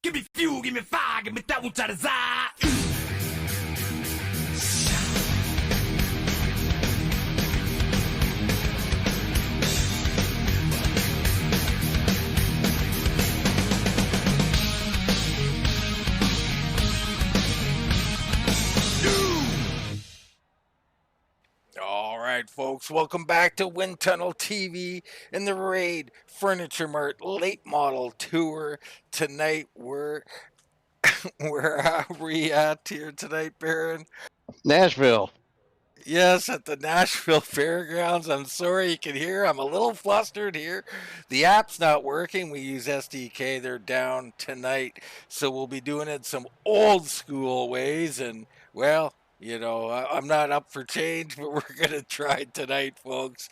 Give me fuel, give me fire, give me that which I desire. All right, folks, welcome back to Wind Tunnel TV and the Raid Furniture Mart Late Model Tour. Tonight, where are we at here tonight, Baron? Nashville. Yes, at the Nashville Fairgrounds. I'm sorry you can hear. I'm a little flustered here. The app's not working. We use SDK. They're down tonight. So we'll be doing it some old school ways. And, well, I'm not up for change, but we're going to try tonight, folks.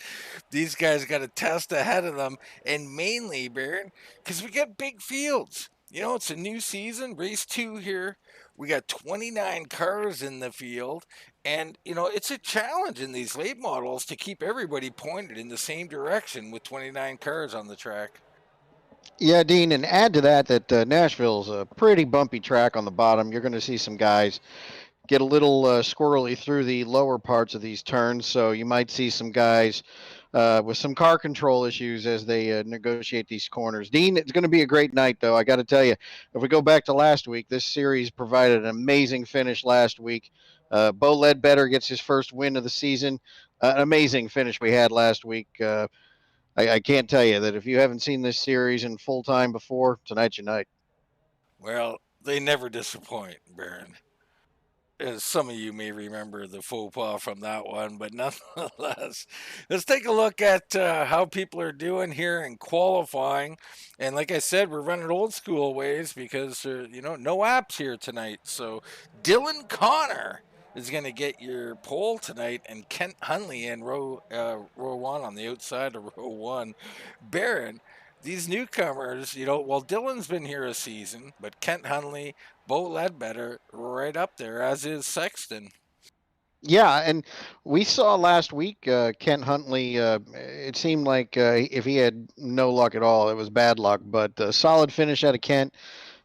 These guys got a test ahead of them. And mainly, Baron, because we got big fields. It's a new season, race 2 here. We got 29 cars in the field. And, it's a challenge in these late models to keep everybody pointed in the same direction with 29 cars on the track. Yeah, Dean, and add to that Nashville's a pretty bumpy track on the bottom. You're going to see some guys get a little squirrely through the lower parts of these turns, so you might see some guys with some car control issues as they negotiate these corners. Dean, it's going to be a great night, though. I got to tell you, if we go back to last week, this series provided an amazing finish last week. Bo Ledbetter gets his first win of the season. An amazing finish we had last week. I can't tell you that if you haven't seen this series in full time before, tonight's your night. Well, they never disappoint, Baron. As some of you may remember the faux pas from that one, but nonetheless, let's take a look at how people are doing here in qualifying. And like I said, we're running old school ways because no apps here tonight. So Dylan Connor is going to get your pole tonight, and Kent Hunley in row 1 on the outside of row 1. Baron, these newcomers, Dylan's been here a season, but Kent Hunley, Bo Ledbetter, right up there, as is Sexton. Yeah, and we saw last week Kent Huntley. It seemed like if he had no luck at all, it was bad luck. But solid finish out of Kent,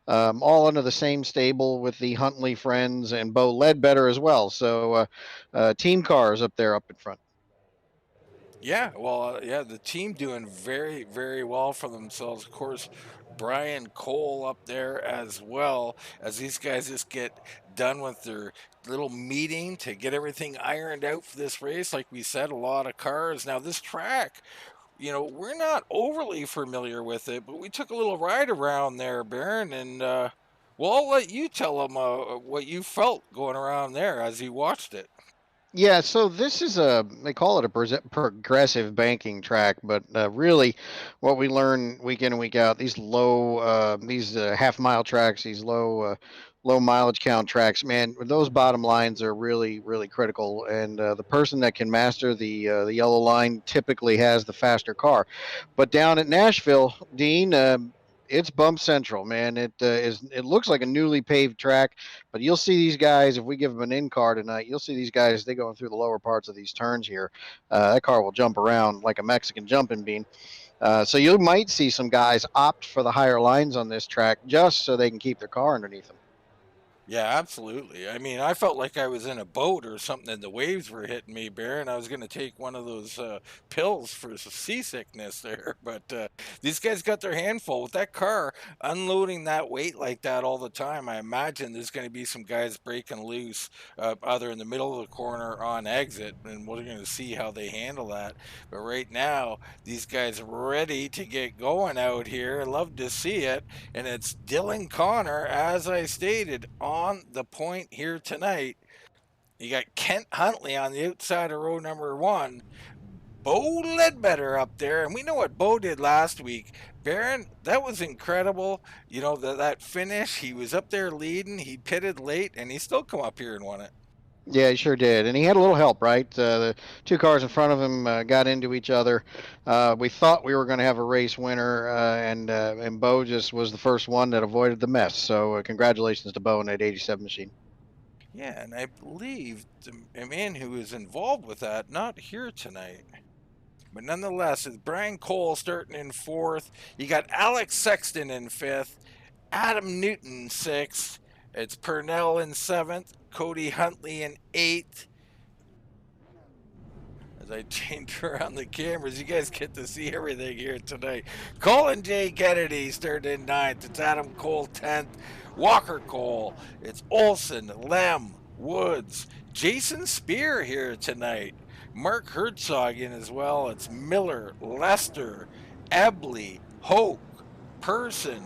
all under the same stable with the Huntley friends and Bo Ledbetter as well. So team cars up there up in front. Yeah, well, the team doing very, very well for themselves. Of course, Brian Cole up there as well, as these guys just get done with their little meeting to get everything ironed out for this race. Like we said, a lot of cars. Now, this track, we're not overly familiar with it, but we took a little ride around there, Baron, and I'll let you tell them what you felt going around there as you watched it. Yeah, so this is they call it a progressive banking track, but really what we learn week in and week out, these half mile tracks, these low mileage count tracks, man, those bottom lines are really, really critical. And the person that can master the yellow line typically has the faster car. But down at Nashville, Dean, it's bump central, man. It looks like a newly paved track, but you'll see these guys, if we give them an in-car tonight, you'll see these guys, they going through the lower parts of these turns here. That car will jump around like a Mexican jumping bean. So you might see some guys opt for the higher lines on this track just so they can keep their car underneath them. Yeah, absolutely. I mean, I felt like I was in a boat or something and the waves were hitting me, Baron. I was going to take one of those pills for seasickness there. But these guys got their handful with that car unloading that weight like that all the time. I imagine there's going to be some guys breaking loose either in the middle of the corner or on exit, and we're going to see how they handle that. But right now, these guys are ready to get going out here. I love to see it. And it's Dylan Connor, as I stated, on the point here tonight. You got Kent Huntley on the outside of row number 1. Bo Ledbetter up there, and we know what Bo did last week. Baron, that was incredible. That finish, he was up there leading, he pitted late, and he still come up here and won it. Yeah, he sure did. And he had a little help, right? The two cars in front of him got into each other. We thought we were going to have a race winner, and Bo just was the first one that avoided the mess. So congratulations to Bo in that 87 machine. Yeah, and I believe the man who is involved with that, not here tonight. But nonetheless, it's Brian Cole starting in 4th. You got Alex Sexton in 5th. Adam Newton 6th. It's Purnell in 7th. Cody Huntley in 8th. As I change around the cameras, you guys get to see everything here tonight. Colin J. Kennedy started in 9th. It's Adam Cole 10th. Walker Cole. It's Olson, Lem, Woods. Jason Spear here tonight. Mark Herzog in as well. It's Miller, Lester, Ebley, Hoke, Person,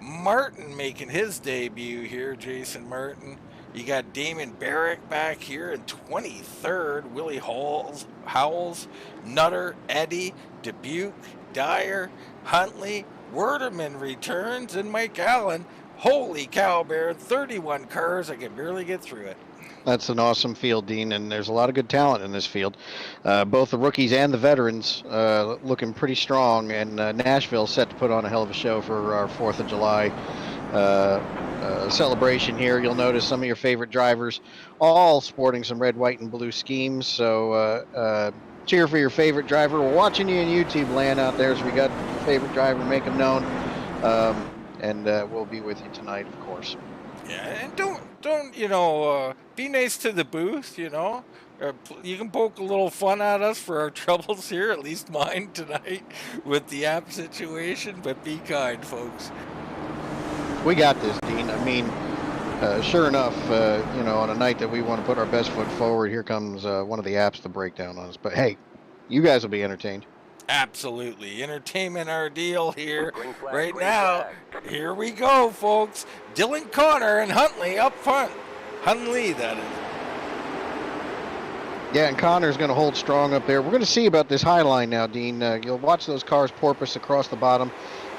Martin making his debut here, Jason Martin. You got Damon Barrick back here in 23rd. Willie Howells, Nutter, Eddie, Dubuque, Dyer, Huntley, Werderman returns, and Mike Allen. Holy cow, Baron, 31 cars. I can barely get through it. That's an awesome field, Dean, and there's a lot of good talent in this field. Both the rookies and the veterans looking pretty strong, and Nashville set to put on a hell of a show for our 4th of July celebration here. You'll notice some of your favorite drivers all sporting some red, white, and blue schemes, so cheer for your favorite driver. We're watching you in YouTube land out there, so we got your favorite driver, make them known, and we'll be with you tonight, of course. Yeah, and don't be nice to the booth, you can poke a little fun at us for our troubles here, at least mine tonight with the app situation, but be kind, folks. We got this, Dean. I mean, sure enough, on a night that we want to put our best foot forward, here comes one of the apps to break down on us. But hey, you guys will be entertained. Absolutely. Entertainment our deal here right now. Here we go, folks. Dylan Connor and Huntley up front. Huntley, that is. Yeah, and Connor's going to hold strong up there. We're going to see about this high line now, Dean. You'll watch those cars porpoise across the bottom,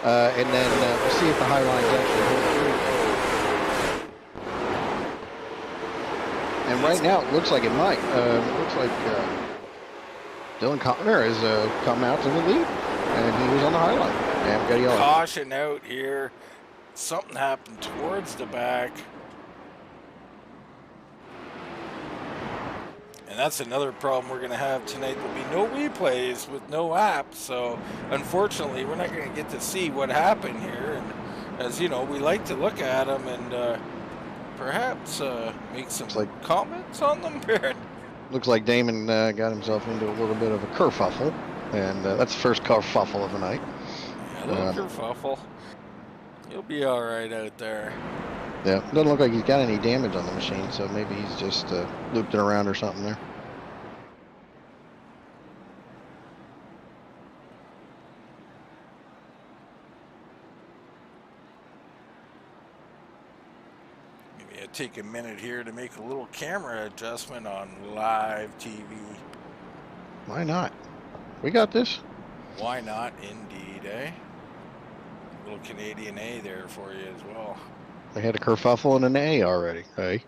and then we'll see if the high line's actually holding through. And right now, it looks like it might. It looks like Dylan Connor has come out to the lead, and he was on the high line. Damn, got yellow. Caution out here. Something happened towards the back. And that's another problem we're going to have tonight. There'll be no replays with no apps, so unfortunately we're not going to get to see what happened here. And as you know, we like to look at them and perhaps make some comments on them. Looks like Damon got himself into a little bit of a kerfuffle, and that's the first kerfuffle of the night. Yeah, a little kerfuffle. You'll be all right out there. Yeah, doesn't look like he's got any damage on the machine, so maybe he's just looped it around or something there. Maybe I'll take a minute here to make a little camera adjustment on live TV. Why not? We got this. Why not, indeed, eh? A little Canadian A there for you as well. They had a kerfuffle and an A already, hey?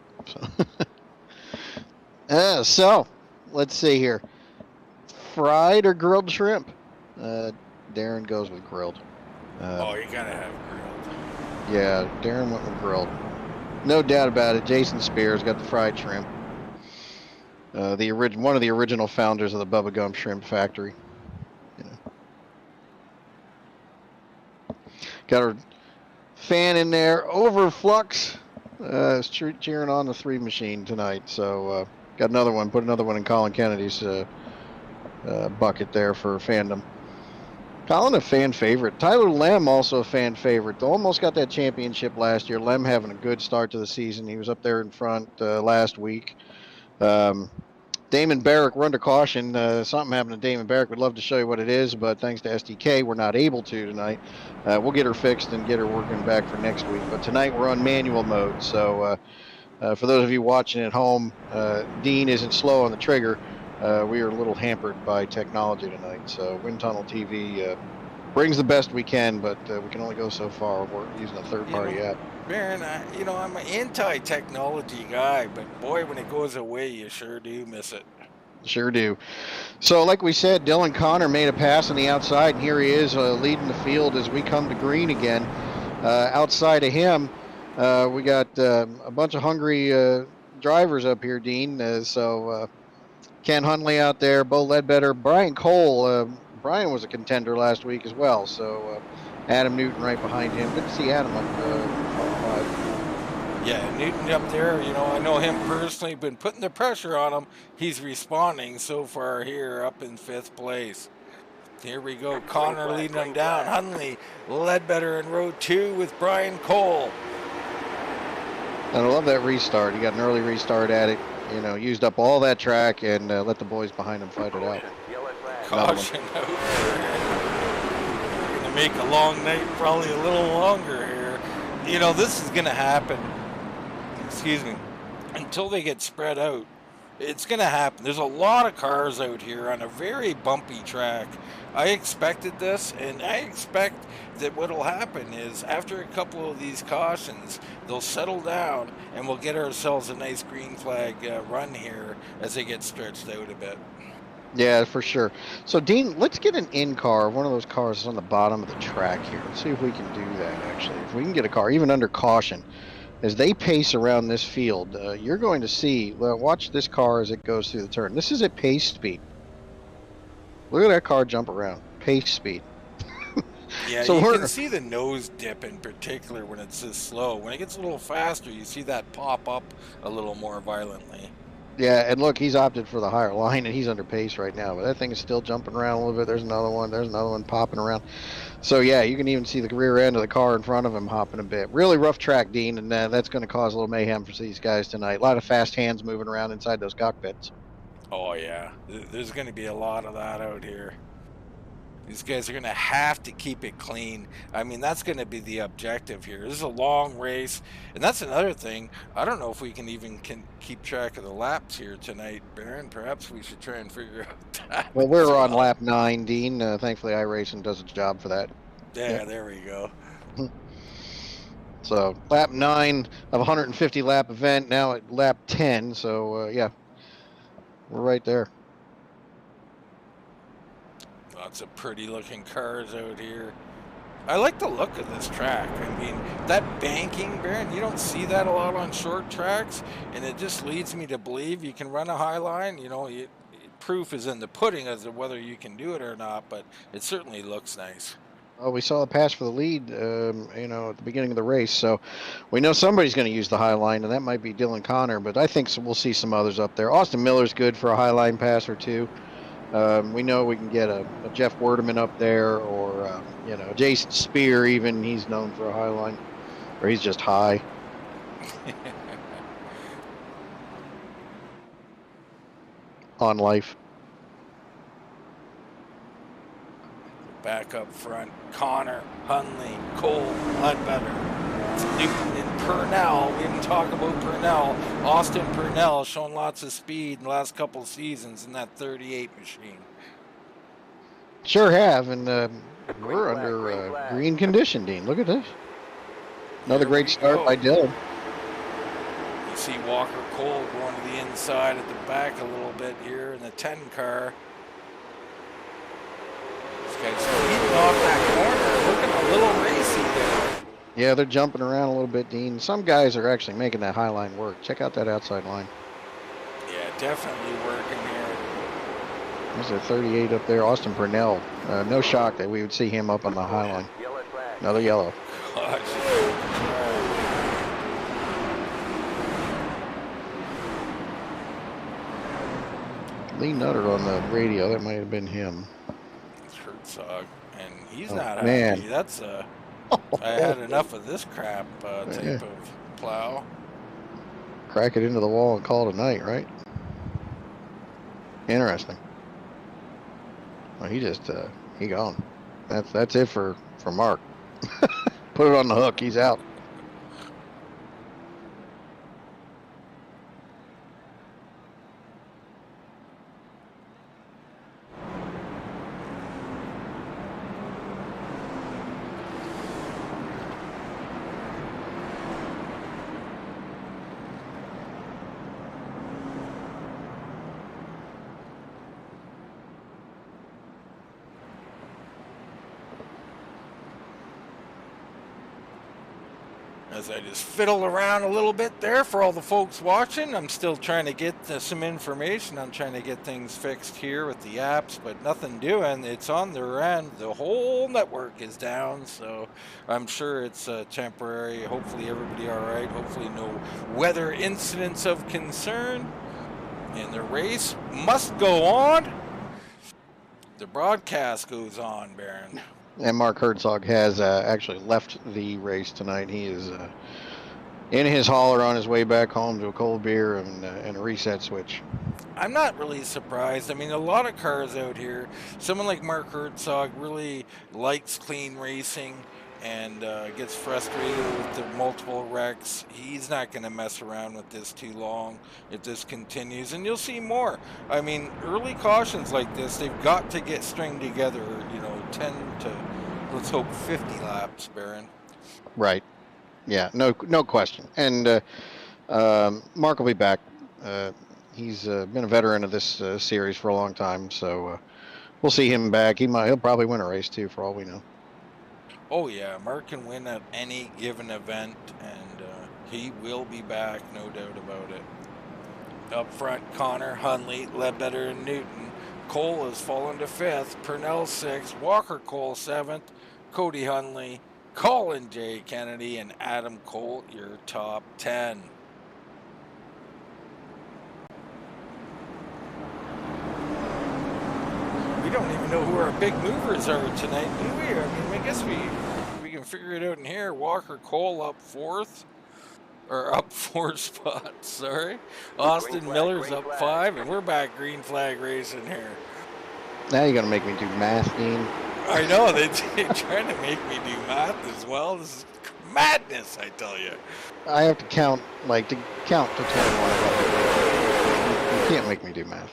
So, let's see here. Fried or grilled shrimp? Darren goes with grilled. Oh, you gotta have grilled. Yeah, Darren went with grilled. No doubt about it. Jason Spears got the fried shrimp. One of the original founders of the Bubba Gump Shrimp Factory. Got our fan in there, Overflux, is cheering on the 3 machine tonight. So got another one, put another one in Colin Kennedy's bucket there for fandom. Colin, a fan favorite. Tyler Lem, also a fan favorite. Almost got that championship last year. Lem having a good start to the season. He was up there in front last week. Damon Barrick, we're under caution. Something happened to Damon Barrick. We'd love to show you what it is, but thanks to SDK, we're not able to tonight. We'll get her fixed and get her working back for next week. But tonight we're on manual mode. So for those of you watching at home, Dean isn't slow on the trigger. We are a little hampered by technology tonight. So Wind Tunnel TV brings the best we can, but we can only go so far. We're using a third-party app. Baron, I'm an anti-technology guy, but boy, when it goes away, you sure do miss it. Sure do. So, like we said, Dylan Connor made a pass on the outside, and here he is leading the field as we come to green again. Outside of him, we got a bunch of hungry drivers up here, Dean. Ken Huntley out there, Bo Ledbetter, Brian Cole. Brian was a contender last week as well, so Adam Newton right behind him. Good to see Adam up Yeah, Newton up there, you know, I know him personally, been putting the pressure on him. He's responding so far here up in 5th place. Here we go, Connor leading him down. Hunley, Ledbetter in row 2 with Brian Cole. And I love that restart. He got an early restart at it. You know, used up all that track and let the boys behind him fight it out. Caution out there. Going to make a long night, probably a little longer here. You know, this is going to happen. Excuse me. Until they get spread out. It's going to happen. There's a lot of cars out here on a very bumpy track. I expected this, and I expect that what will happen is after a couple of these cautions, they'll settle down, and we'll get ourselves a nice green flag run here as they get stretched out a bit. Yeah, for sure. So, Dean, let's get an in-car, one of those cars on the bottom of the track here. Let's see if we can do that, actually. If we can get a car, even under caution, as they pace around this field, you're going to see, well, watch this car as it goes through the turn. This is at pace speed. Look at that car jump around. Pace speed. Yeah, So you can see the nose dip in particular when it's this slow. When it gets a little faster, you see that pop up a little more violently. Yeah, and look, he's opted for the higher line, and he's under pace right now. But that thing is still jumping around a little bit. There's another one. There's another one popping around. So, yeah, you can even see the rear end of the car in front of him hopping a bit. Really rough track, Dean, and that's going to cause a little mayhem for these guys tonight. A lot of fast hands moving around inside those cockpits. Oh, yeah. There's going to be a lot of that out here. These guys are going to have to keep it clean. I mean, that's going to be the objective here. This is a long race. And that's another thing. I don't know if we can even keep track of the laps here tonight, Baron. Perhaps we should try and figure out that. Well, we're on lap 9, Dean. Thankfully, iRacing does its job for that. Yeah, there we go. So, lap 9 of a 150 lap event, now at lap 10. So, yeah, we're right there. Lots of pretty looking cars out here. I like the look of this track. I mean, that banking, Baron, you don't see that a lot on short tracks, and it just leads me to believe you can run a high line. You know, proof is in the pudding as to whether you can do it or not, but it certainly looks nice. Well, we saw the pass for the lead, you know, at the beginning of the race, so we know somebody's going to use the high line, and that might be Dylan Connor, but I think we'll see some others up there. Austin Miller's good for a high line pass or two. We know we can get a Jeff Werdeman up there, or you know, Jason Spear. Even he's known for a high line, or he's just high. On life. Back up front, Connor, Hunley, Cole, Ledbetter, Newton, and Purnell. We didn't talk about Purnell. Austin Purnell shown lots of speed in the last couple of seasons in that 38 machine. Sure have, and we're under green condition, Dean. Look at this. Another great start by Dylan. You see Walker Cole going to the inside at the back a little bit here in the 10 car. This guy's speeding off that corner, looking a little racy there. Yeah, they're jumping around a little bit, Dean. Some guys are actually making that high line work. Check out that outside line. Yeah, definitely working here. There's a 38 up there, Austin Purnell. No shock that we would see him up on the high line. Another yellow. Gosh. Lee Nutter on the radio. That might have been him. It's Herzog, and he's not man. happy. That's I had enough of this crap type of plow. Crack it into the wall and call it a night, right? Interesting. Well, he just he gone. That's it for Mark. Put it on the hook. He's out. As I just fiddle around a little bit there for all the folks watching, I'm still trying to get some information. I'm trying to get things fixed here with the apps, but nothing doing. It's on their end. The whole network is down, so I'm sure it's temporary. Hopefully everybody all right. Hopefully no weather incidents of concern. And the race must go on. The broadcast goes on, Baron. And Mark Herzog has actually left the race tonight. He is in his hauler on his way back home to a cold beer and a reset switch. I'm not really surprised. I mean, a lot of cars out here. Someone like Mark Herzog really likes clean racing and gets frustrated with the multiple wrecks. He's not going to mess around with this too long if this continues, and you'll see more. I mean, early cautions like this, they've got to get stringed together, 10 to, let's hope, 50 laps, Baron. Right. Yeah, no question. And Mark will be back. He's been a veteran of this series for a long time, so we'll see him back. He'll probably win a race, too, for all we know. Oh yeah, Mark can win at any given event, and he will be back, no doubt about it. Up front, Connor, Hunley, Ledbetter, and Newton. Cole has fallen to 5th, Purnell 6th, Walker Cole 7th, Cody Hunley, Colin J. Kennedy, and Adam Cole, your top 10. We don't even know who our big movers are tonight, do we? I mean, I guess we can figure it out in here. Walker Cole up 4th, or up 4 spots, sorry. Austin Miller's up 5, and we're back green flag racing here. Now you're going to make me do math, Dean. I know, they're trying to make me do math as well. This is madness, I tell you. I have to count to 21. You can't make me do math.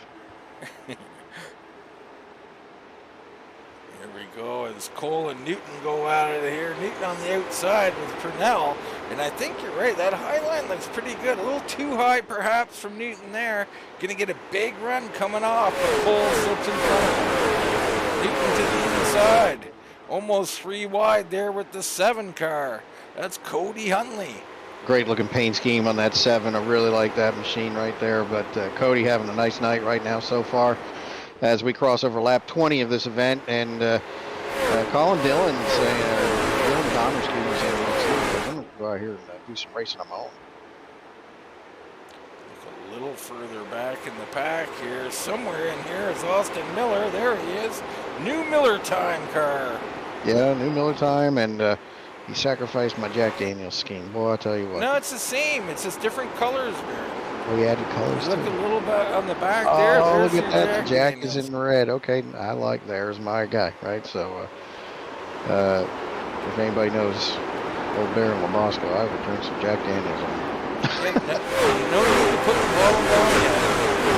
Here we go as Cole and Newton go out of here. Newton on the outside with Purnell. And I think you're right, that high line looks pretty good. A little too high perhaps from Newton there. Gonna get a big run coming off, but Cole slips in front of him. Newton to the inside. Almost 3 wide there with the 7 car. That's Cody Hunley. Great looking paint scheme on that 7. I really like that machine right there. But Cody having a nice night right now so far as we cross over lap 20 of this event. And Colin Dillon saying, Dylan Donner, excuse me, saying, I'm going to go out here and do some racing on my own. Look a little further back in the pack here. Somewhere in here is Austin Miller. There he is. New Miller time car. Yeah, new Miller time, and he sacrificed my Jack Daniels scheme. Boy, I tell you what. No, it's the same. It's just different colors, Barry. Oh, he added colors Look too. a little bit on the back there. Oh, There's look at your that. The Jack Daniels. is in red. Okay, I like there's my guy, right? So, if anybody knows old Darren Labosco, I would drink some Jack Daniels on him. No need to put the bottle down yet.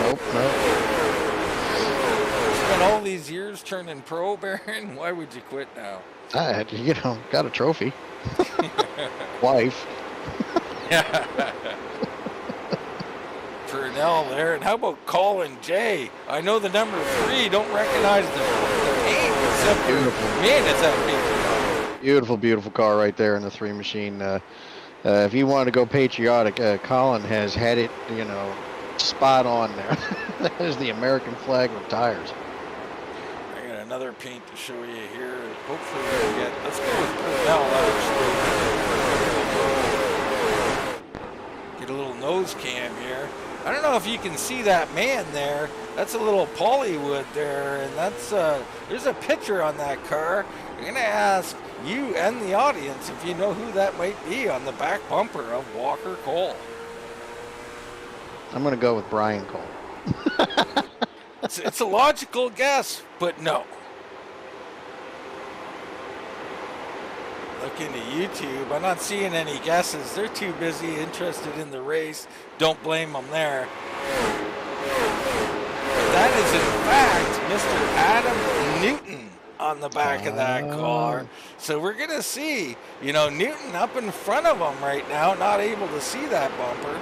Nope. Spent all these years turning pro, Baron. Why would you quit now? I had, got a trophy. Wife. Yeah. Purnell there. And how about Colin J? I know the number 3. Don't recognize the paint. Except Beautiful. Man, it's that paint. Beautiful, beautiful car right there in the 3 machine. If you want to go patriotic, Colin has had it, spot on there. That is the American flag with tires. I got another paint to show you here. Hopefully we'll let's go with Purnell actually. Get a little nose cam here. I don't know if you can see that man there. That's a little Pollywood there, and that's there's a picture on that car. I'm gonna ask you and the audience if you know who that might be on the back bumper of Walker Cole. I'm going to go with Brian Cole. It's a logical guess, but no. Look into YouTube. I'm not seeing any guesses. They're too busy, interested in the race. Don't blame them there. But that is, in fact, Mr. Adam Newton on the back of that car. So we're going to see, Newton up in front of him right now, not able to see that bumper.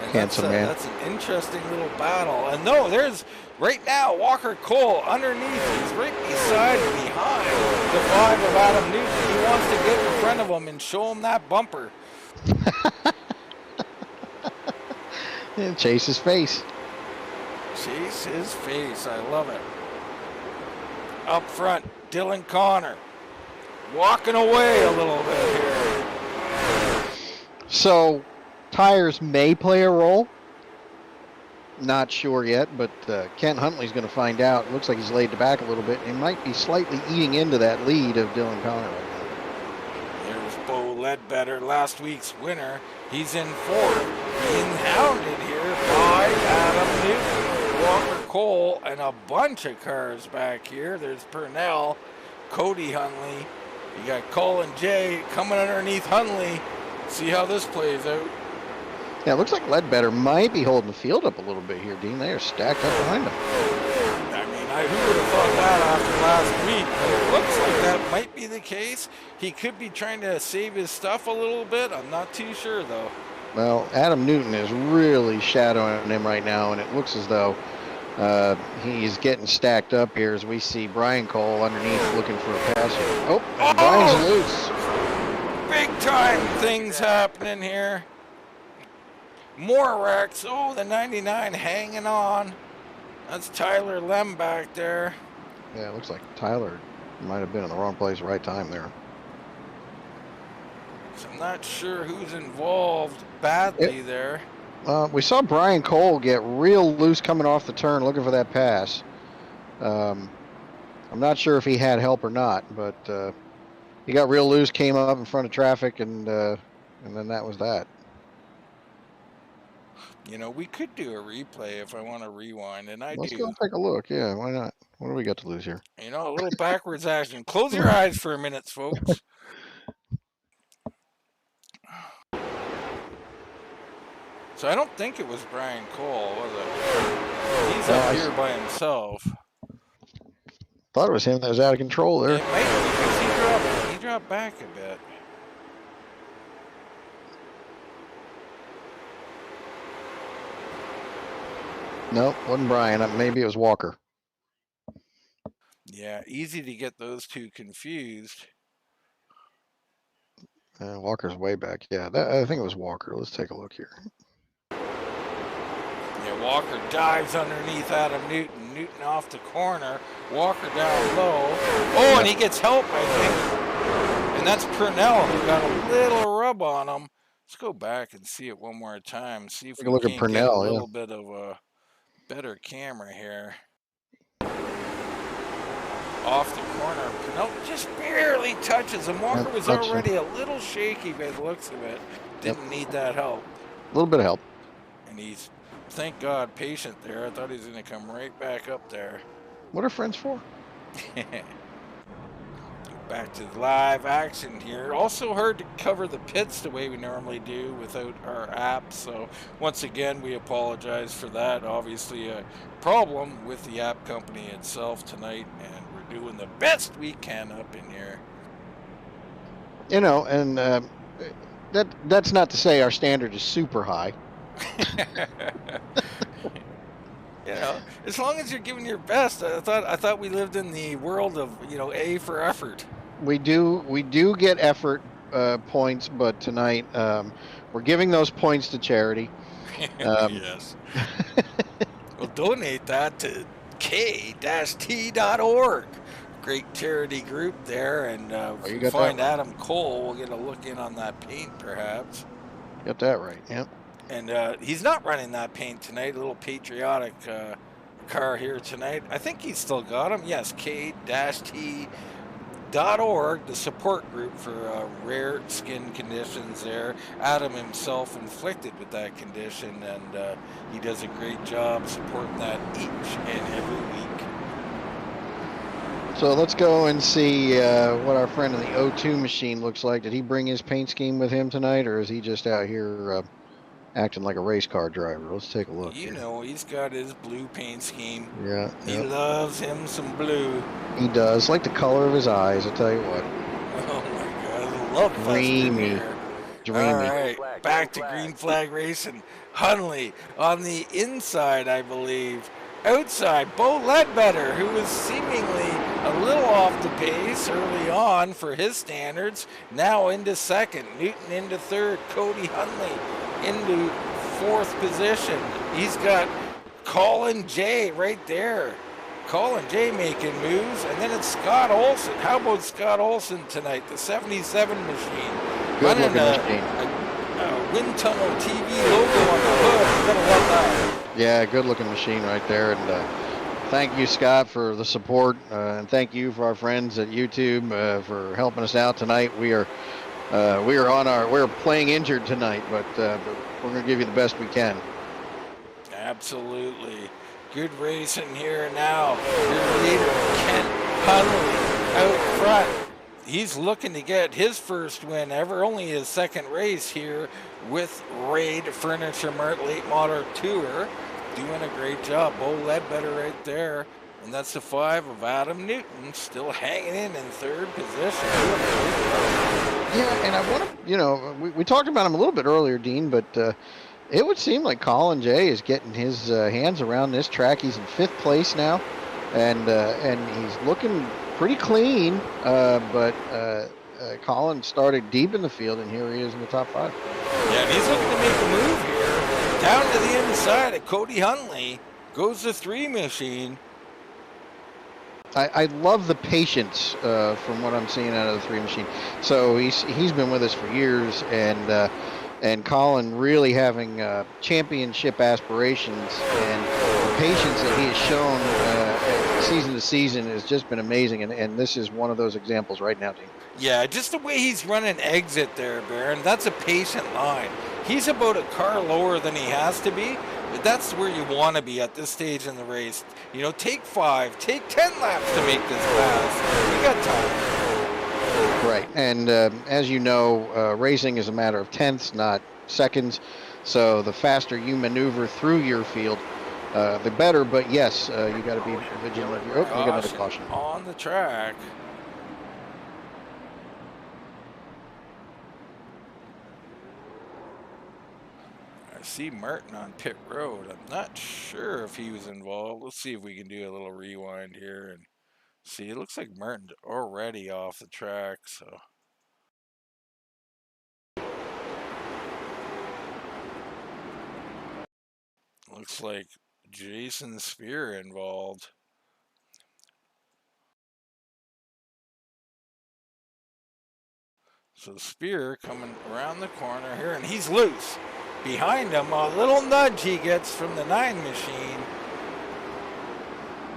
And Handsome man. That's an interesting little battle. And no, there's right now Walker Cole underneath. He's right beside and behind the 5 of Adam Newton. He wants to get in front of him and show him that bumper. And chase his face. Chase his face. I love it. Up front, Dylan Connor. Walking away a little bit here. So, tires may play a role. Not sure yet, but Kent Huntley's going to find out. It looks like he's laid back a little bit. He might be slightly eating into that lead of Dylan Connor right now. There's Bo Ledbetter, last week's winner. He's in fourth, being hounded here by Adam Newton, Walker Cole, and a bunch of cars back here. There's Purnell, Cody Huntley. You got Colin J coming underneath Huntley. See how this plays out. Yeah, it looks like Ledbetter might be holding the field up a little bit here, Dean. They are stacked up behind him. I mean, who would have thought that after last week? But it looks like that might be the case. He could be trying to save his stuff a little bit. I'm not too sure, though. Well, Adam Newton is really shadowing him right now, and it looks as though he's getting stacked up here as we see Brian Cole underneath looking for a pass here. Oh, and Brian's loose. Big time things happening here. More wrecks. Oh, the 99 hanging on. That's Tyler Lem back there. Yeah, it looks like Tyler might have been in the wrong place, right time there. So I'm not sure who's involved badly there. We saw Brian Cole get real loose coming off the turn looking for that pass. I'm not sure if he had help or not, but he got real loose, came up in front of traffic, and then that was that. You know, we could do a replay if I want to rewind, and Let's go take a look. Yeah, why not? What do we got to lose here? You know, a little backwards action. Close your eyes for a minute, folks. So I don't think it was Brian Cole, was it? He's up here by himself. Thought it was him that was out of control there. It might be because he dropped back a bit. Nope, wasn't Brian. Maybe it was Walker. Yeah, easy to get those two confused. Walker's way back. Yeah, I think it was Walker. Let's take a look here. Yeah, Walker dives underneath Adam Newton. Newton off the corner. Walker down low. Oh, and he gets help, I think. And that's Purnell, who got a little rub on him. Let's go back and see it one more time. See if we look can at Purnell, get a little bit of a better camera here. Off the corner, Purnell just barely touches him. Walker was already a little shaky by the looks of it. Didn't need that help. A little bit of help. And he's, thank God, patient there. I thought he was going to come right back up there. What are friends for? Back to the live action here. Also hard to cover the pits the way we normally do without our app. So once again, we apologize for that. Obviously a problem with the app company itself tonight, and we're doing the best we can up in here. You know, and that's not to say our standard is super high. You know, as long as you're giving your best. I thought we lived in the world of, you know, A for effort. We do get effort points, but tonight we're giving those points to charity. Yes. We'll donate that to k-t.org. Great charity group there, and if we find Adam Cole, we'll get a look in on that paint, perhaps. Got that right, yep. And he's not running that paint tonight. A little patriotic car here tonight. I think he's still got him. Yes, k-t.org, the support group for rare skin conditions there. Adam himself inflicted with that condition, and he does a great job supporting that each and every week. So let's go and see what our friend in the O2 machine looks like. Did he bring his paint scheme with him tonight, or is he just out here acting like a race car driver? Let's take a look. You know, he's got his blue paint scheme. Yeah. He loves him some blue. He does. Like the color of his eyes, I'll tell you what. Oh my God, I love dreamy. Dreamy. All right, back to green flag racing. Hunley on the inside, I believe. outside, Bo Ledbetter, who was seemingly a little off the pace early on for his standards, now into second. Newton into third. Cody Hunley into fourth position. He's got Colin J right there. Colin J making moves, and then it's Scott Olson. How about Scott Olson tonight? The 77 machine. Good looking machine. A wind tunnel TV logo on the hood. You're gonna love that. Yeah, good looking machine right there. And thank you, Scott, for the support, and thank you for our friends at YouTube for helping us out tonight. We're playing injured tonight, but we're gonna give you the best we can. Absolutely. Good racing here now. Your leader, Kent Hunley, out front. He's looking to get his first win ever, only his second race here with Raid Furniture Mart Late Model Tour. Doing a great job. Bo Ledbetter right there. And that's the 5 of Adam Newton, still hanging in third position. Yeah, and I want to, we talked about him a little bit earlier, Dean, but it would seem like Colin J is getting his hands around this track. He's in 5th place now, and he's looking pretty clean. But Colin started deep in the field, and here he is in the top 5. Yeah, and he's looking to make a move here. Down to the inside of Cody Hunley goes the 3 machine. I love the patience from what I'm seeing out of the 3 machine. So he's been with us for years, and Colin really having championship aspirations, and the patience that he has shown season to season has just been amazing, and this is one of those examples right now, Dean. Yeah, just the way he's running exit there, Baron, that's a patient line. He's about a car lower than he has to be, but that's where you want to be at this stage in the race. Take 5, take 10 laps to make this pass. You got time. Right, and as you know, racing is a matter of tenths, not seconds. So the faster you maneuver through your field, the better. But yes, you got to be vigilant. We got another caution on the track. I see Martin on pit road. I'm not sure if he was involved. Let's see if we can do a little rewind here and see. It looks like Martin's already off the track, so. Looks like Jason Spear involved. So Spear coming around the corner here, and he's loose. Behind him, a little nudge he gets from the 9 machine.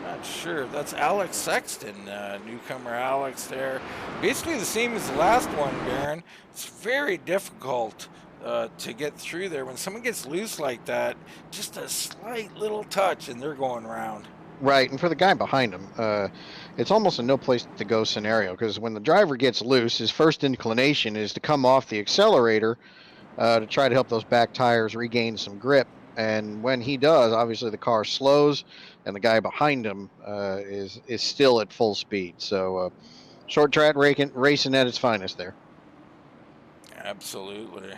Not sure. That's Alex Sexton, newcomer Alex there. Basically the same as the last one, Baron. It's very difficult to get through there. When someone gets loose like that, just a slight little touch and they're going around. Right, and for the guy behind him, it's almost a no place to go scenario, because when the driver gets loose, his first inclination is to come off the accelerator to try to help those back tires regain some grip. And when he does, obviously the car slows, and the guy behind him is still at full speed. So short track racing at its finest there. Absolutely.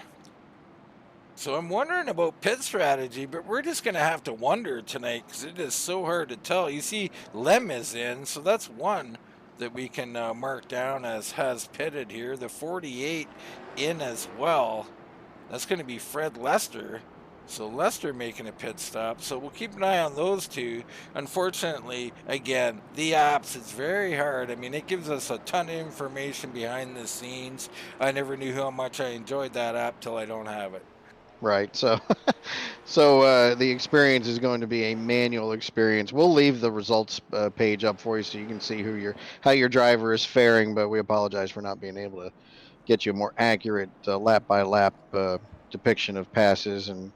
So I'm wondering about pit strategy, but we're just going to have to wonder tonight because it is so hard to tell. You see Lem is in, so that's one that we can mark down as has pitted here. The 48 in as well. That's going to be Fred Lester. So Lester making a pit stop. So we'll keep an eye on those two. Unfortunately, again, the apps, it's very hard. I mean, it gives us a ton of information behind the scenes. I never knew how much I enjoyed that app till I don't have it. Right. So, the experience is going to be a manual experience. We'll leave the results page up for you so you can see how your driver is faring. But we apologize for not being able to get you a more accurate lap by lap depiction of passes and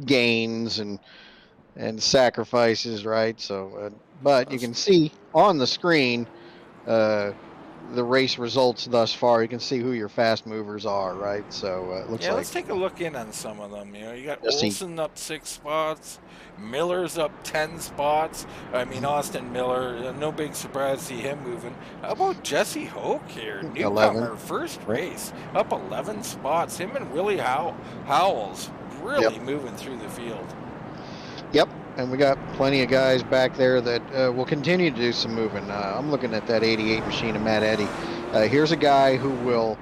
gains and sacrifices. Right. So, but you can see on the screen the race results thus far. You can see who your fast movers are, right? So it looks like. Let's take a look in on some of them. You got Olsen up 6 spots, Miller's up 10 spots. I mean, Austin Miller, no big surprise to see him moving. How about Jesse Hoke here, newcomer, first race, up 11 spots. Him and Willie Howells really moving through the field. Yep, And we got plenty of guys back there that will continue to do some moving. I'm looking at that 88 machine of Matt Eddy. Here's a guy who will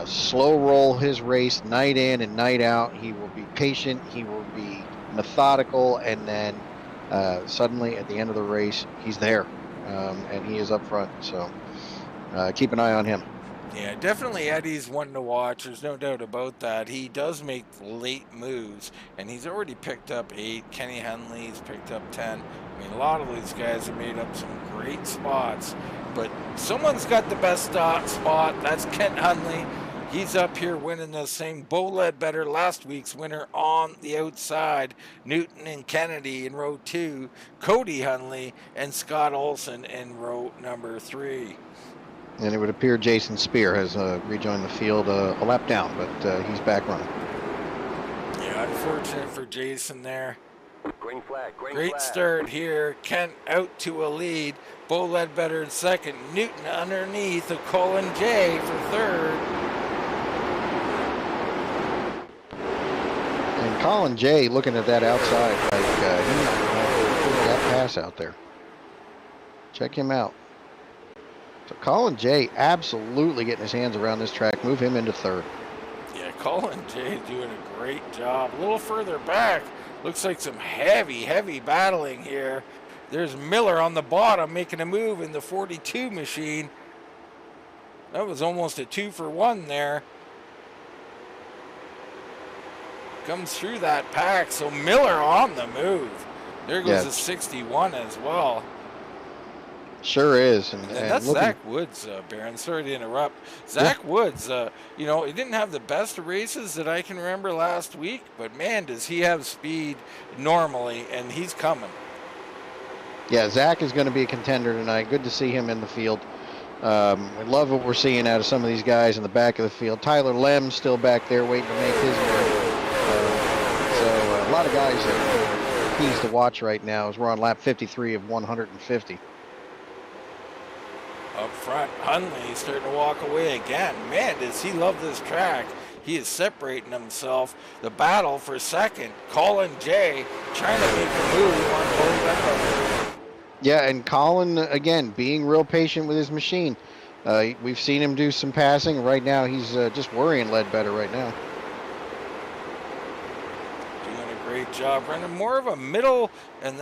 slow roll his race night in and night out. He will be patient. He will be methodical. And then suddenly at the end of the race, he's there. And he is up front. So keep an eye on him. Yeah, definitely Eddie's one to watch. There's no doubt about that. He does make late moves, and he's already picked up 8. Kenny Henley's picked up 10. I mean, a lot of these guys have made up some great spots, but someone's got the best spot. That's Kent Henley. He's up here winning this thing. Bo Ledbetter, last week's winner, on the outside. Newton and Kennedy in row 2. Cody Henley and Scott Olson in row number 3. And it would appear Jason Spear has rejoined the field a lap down, but he's back running. Yeah, unfortunate for Jason there. Green flag, Great flag. start here. Kent out to a lead. Bo Ledbetter in second. Newton underneath of Colin J for third. And Colin J looking at that outside, like he put that pass out there. Check him out. So Colin J absolutely getting his hands around this track. Move him into third. Yeah, Colin J doing a great job. A little further back. Looks like some heavy battling here. There's Miller on the bottom making a move in the 42 machine. That was almost a 2-for-1 there. Comes through that pack. So Miller on the move. There goes the 61 as well. Sure is. And that's Zach Woods, Baron. Sorry to interrupt. Zach Woods, he didn't have the best races that I can remember last week, but man, does he have speed normally, and he's coming. Yeah, Zach is going to be a contender tonight. Good to see him in the field. We love what we're seeing out of some of these guys in the back of the field. Tyler Lem's still back there waiting to make his mark. So a lot of guys that are keys to watch right now as we're on lap 53 of 150. Up front, Hunley starting to walk away again. Man, does he love this track. He is separating himself. The battle for second. Colin J trying to make a move on Bo Ledbetter. Yeah, and Colin, again, being real patient with his machine. We've seen him do some passing. Right now, he's just worrying Ledbetter right now. Doing a great job running more of a middle and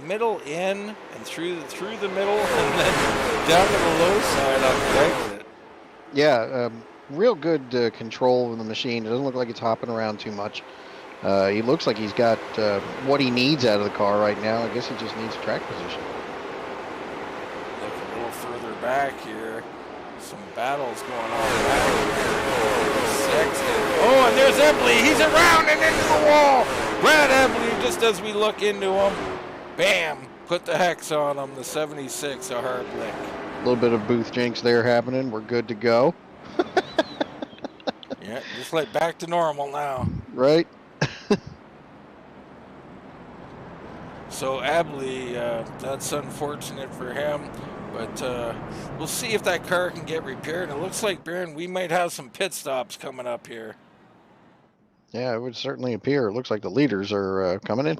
middle in and through the middle and then down to the low side on the exit. Yeah, real good control of the machine. It doesn't look like it's hopping around too much. He looks like he's got what he needs out of the car right now. I guess he just needs track position. Look a little further back here. Some battles going on back here. Sexton. Oh, and there's Ebley. He's around and into the wall. Brad Ebley, just as we look into him, bam, put the hex on him. The 76, a hard lick. A little bit of booth jinx there happening. We're good to go. Yeah, just like back to normal now. Right. So Abley, that's unfortunate for him, but we'll see if that car can get repaired. It looks like, Baron, we might have some pit stops coming up here. Yeah, it would certainly appear. It looks like the leaders are coming in.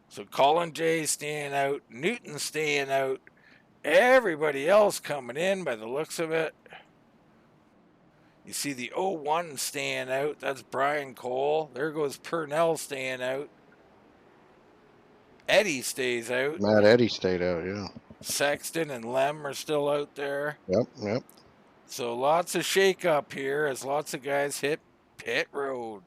So Colin J staying out, Newton staying out, everybody else coming in by the looks of it. You see the 01 staying out. That's Brian Cole. There goes Purnell staying out. Eddie stays out. Matt Eddy stayed out, yeah. Sexton and Lem are still out there. Yep. So lots of shake up here as lots of guys hit pit road.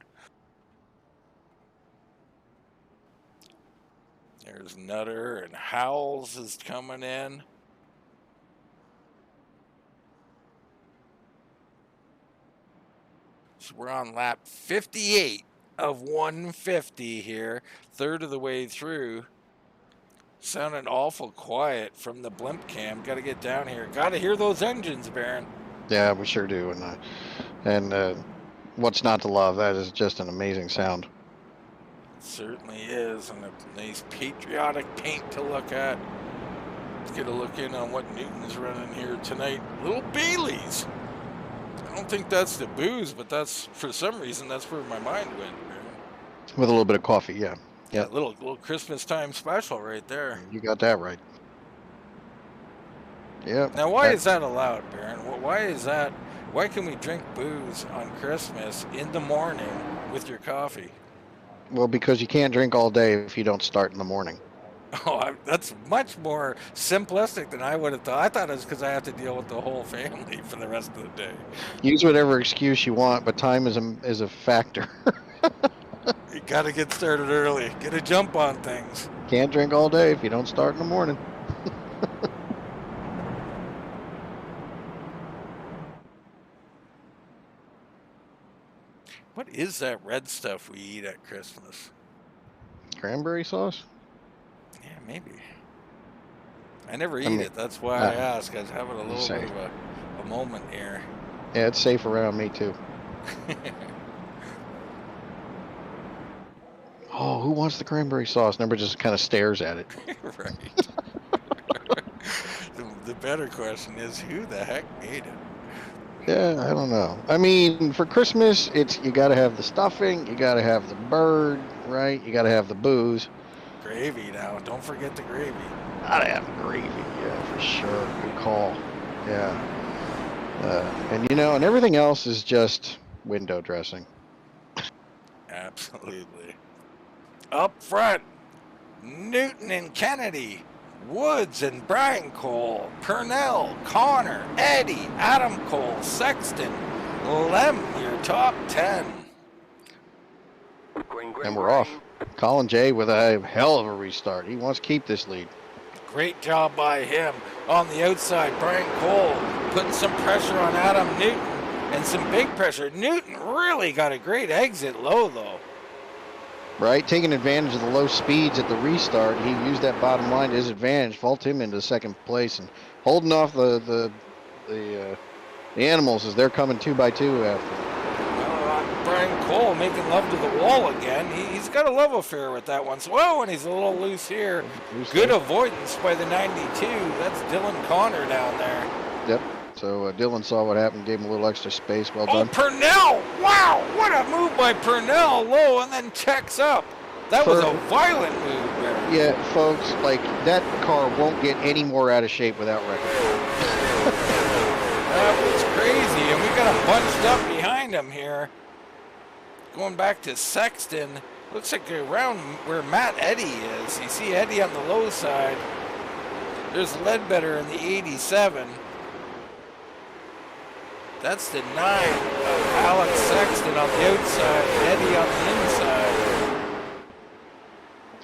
There's Nutter and Howells is coming in. So we're on lap 58 of 150 here, third of the way through. Sounding awful quiet from the blimp cam. Got to get down here. Got to hear those engines, Baron. Yeah, we sure do. And what's not to love? That is just an amazing sound. It certainly is, and a nice patriotic paint to look at. Let's get a look in on what Newton's running here tonight. Little Bailey's. I don't think that's the booze, but that's, for some reason, that's where my mind went, Baron. With a little bit of coffee, yeah. Yep. Yeah, little Christmas time special right there. You got that right. Yep. Now, why is that allowed, Baron? Why is that? Why can we drink booze on Christmas in the morning with your coffee? Well, because you can't drink all day if you don't start in the morning. Oh, that's much more simplistic than I would have thought. I thought it was because I have to deal with the whole family for the rest of the day. Use whatever excuse you want, but time is a factor. You got to get started early. Get a jump on things. Can't drink all day if you don't start in the morning. What is that red stuff we eat at Christmas? Cranberry sauce? Yeah, maybe. I never eat it. That's why I ask. I was having a little bit of a moment here. Yeah, it's safe around me too. Oh, who wants the cranberry sauce? Number just kind of stares at it. Right. The better question is, who the heck made it? Yeah, I don't know. I mean, for Christmas, you got to have the stuffing, you got to have the bird, right? You got to have the booze. Gravy now. Don't forget the gravy. Gotta have the gravy, yeah, for sure. Good call. Yeah. And and everything else is just window dressing. Absolutely. Up front, Newton and Kennedy, Woods and Brian Cole, Purnell, Connor, Eddie, Adam Cole, Sexton, Lem, your top 10. And we're off. Colin J with a hell of a restart. He wants to keep this lead. Great job by him. On the outside, Brian Cole putting some pressure on Adam Newton and some big pressure. Newton really got a great exit low, though. Right, taking advantage of the low speeds at the restart. He used that bottom line to his advantage, vault him into second place, and holding off the animals as they're coming 2 by 2 after. Brian Cole making love to the wall again. He's got a love affair with that one. So, and he's a little loose here. Good avoidance by the 92. That's Dylan Connor down there. Yep. So Dylan saw what happened, gave him a little extra space. Well done. Purnell! Wow, what a move by Purnell, low and then checks up. That was a violent move there. Yeah, folks, like that car won't get any more out of shape without record. That was crazy, and we got him bunched up behind him here. Going back to Sexton, looks like around where Matt Eddy is. You see Eddy on the low side. There's Ledbetter in the 87. That's the 9 of Alex Sexton on the outside, Eddy on the inside.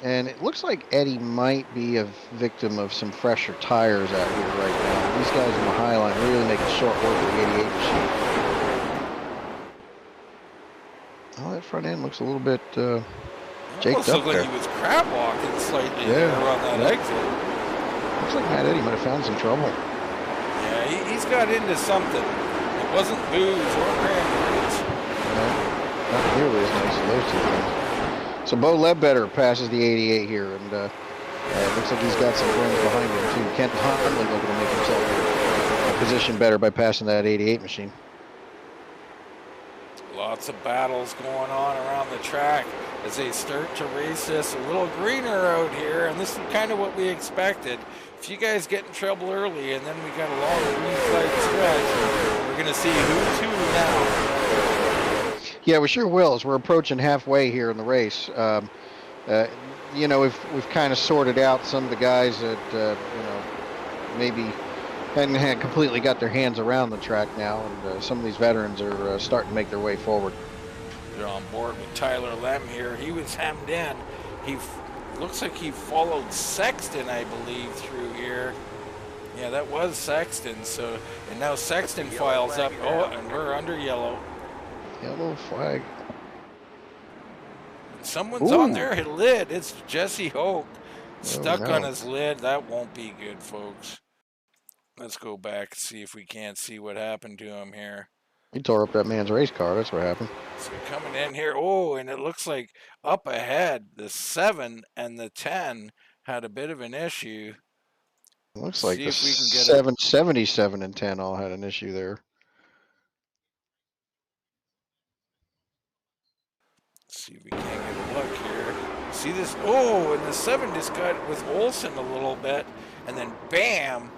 And it looks like Eddy might be a victim of some fresher tires out here right now. These guys in the high line really making short work of the 88 machine. Oh, that front end looks a little bit jaked up there. Like he was crab walking slightly there on that exit. Looks like Matt Eddy might have found some trouble. Yeah, he's got into something. It wasn't booze or cranberries. No, not nearly as nice as those two things. So Bo Ledbetter passes the 88 here, and it looks like he's got some friends behind him too. Kent Huntley looking to make himself position better by passing that 88 machine. Lots of battles going on around the track as they start to race this a little greener out here, and this is kind of what we expected. If you guys get in trouble early and then we got a long green flag stretch, we're going to see who's who now. Yeah, we sure will as we're approaching halfway here in the race. We've kind of sorted out some of the guys that, maybe hadn't completely got their hands around the track now, and some of these veterans are starting to make their way forward. They're on board with Tyler Lem here. He was hemmed in. He looks like he followed Sexton, I believe, through here. Yeah, that was Sexton. So, and now Sexton files up. Oh, and we're under yellow. Yellow flag. Someone's on their lid. It's Jesse Hoke stuck on his lid. That won't be good, folks. Let's go back and see if we can't see what happened to him here. He tore up that man's race car. That's what happened. So coming in here. Oh, and it looks like up ahead, the 7 and the 10 had a bit of an issue. It looks like the 77 and 10 all had an issue there. Let's see if we can't get a look here. See this? Oh, and the 7 just got with Olsen a little bit, and then bam!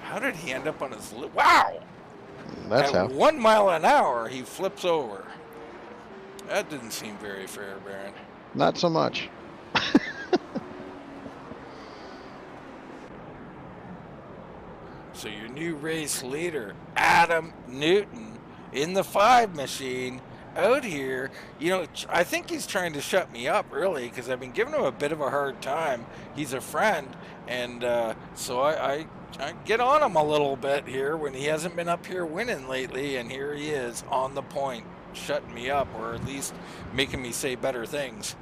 How did he end up on his lip? Wow! That's At how. 1 mile an hour, he flips over. That didn't seem very fair, Baron. Not so much. So your new race leader, Adam Newton, in the 5 machine, out here. You know, I think he's trying to shut me up, really, because I've been giving him a bit of a hard time. He's a friend, and so I get on him a little bit here when he hasn't been up here winning lately, and here he is on the point, shutting me up, or at least making me say better things.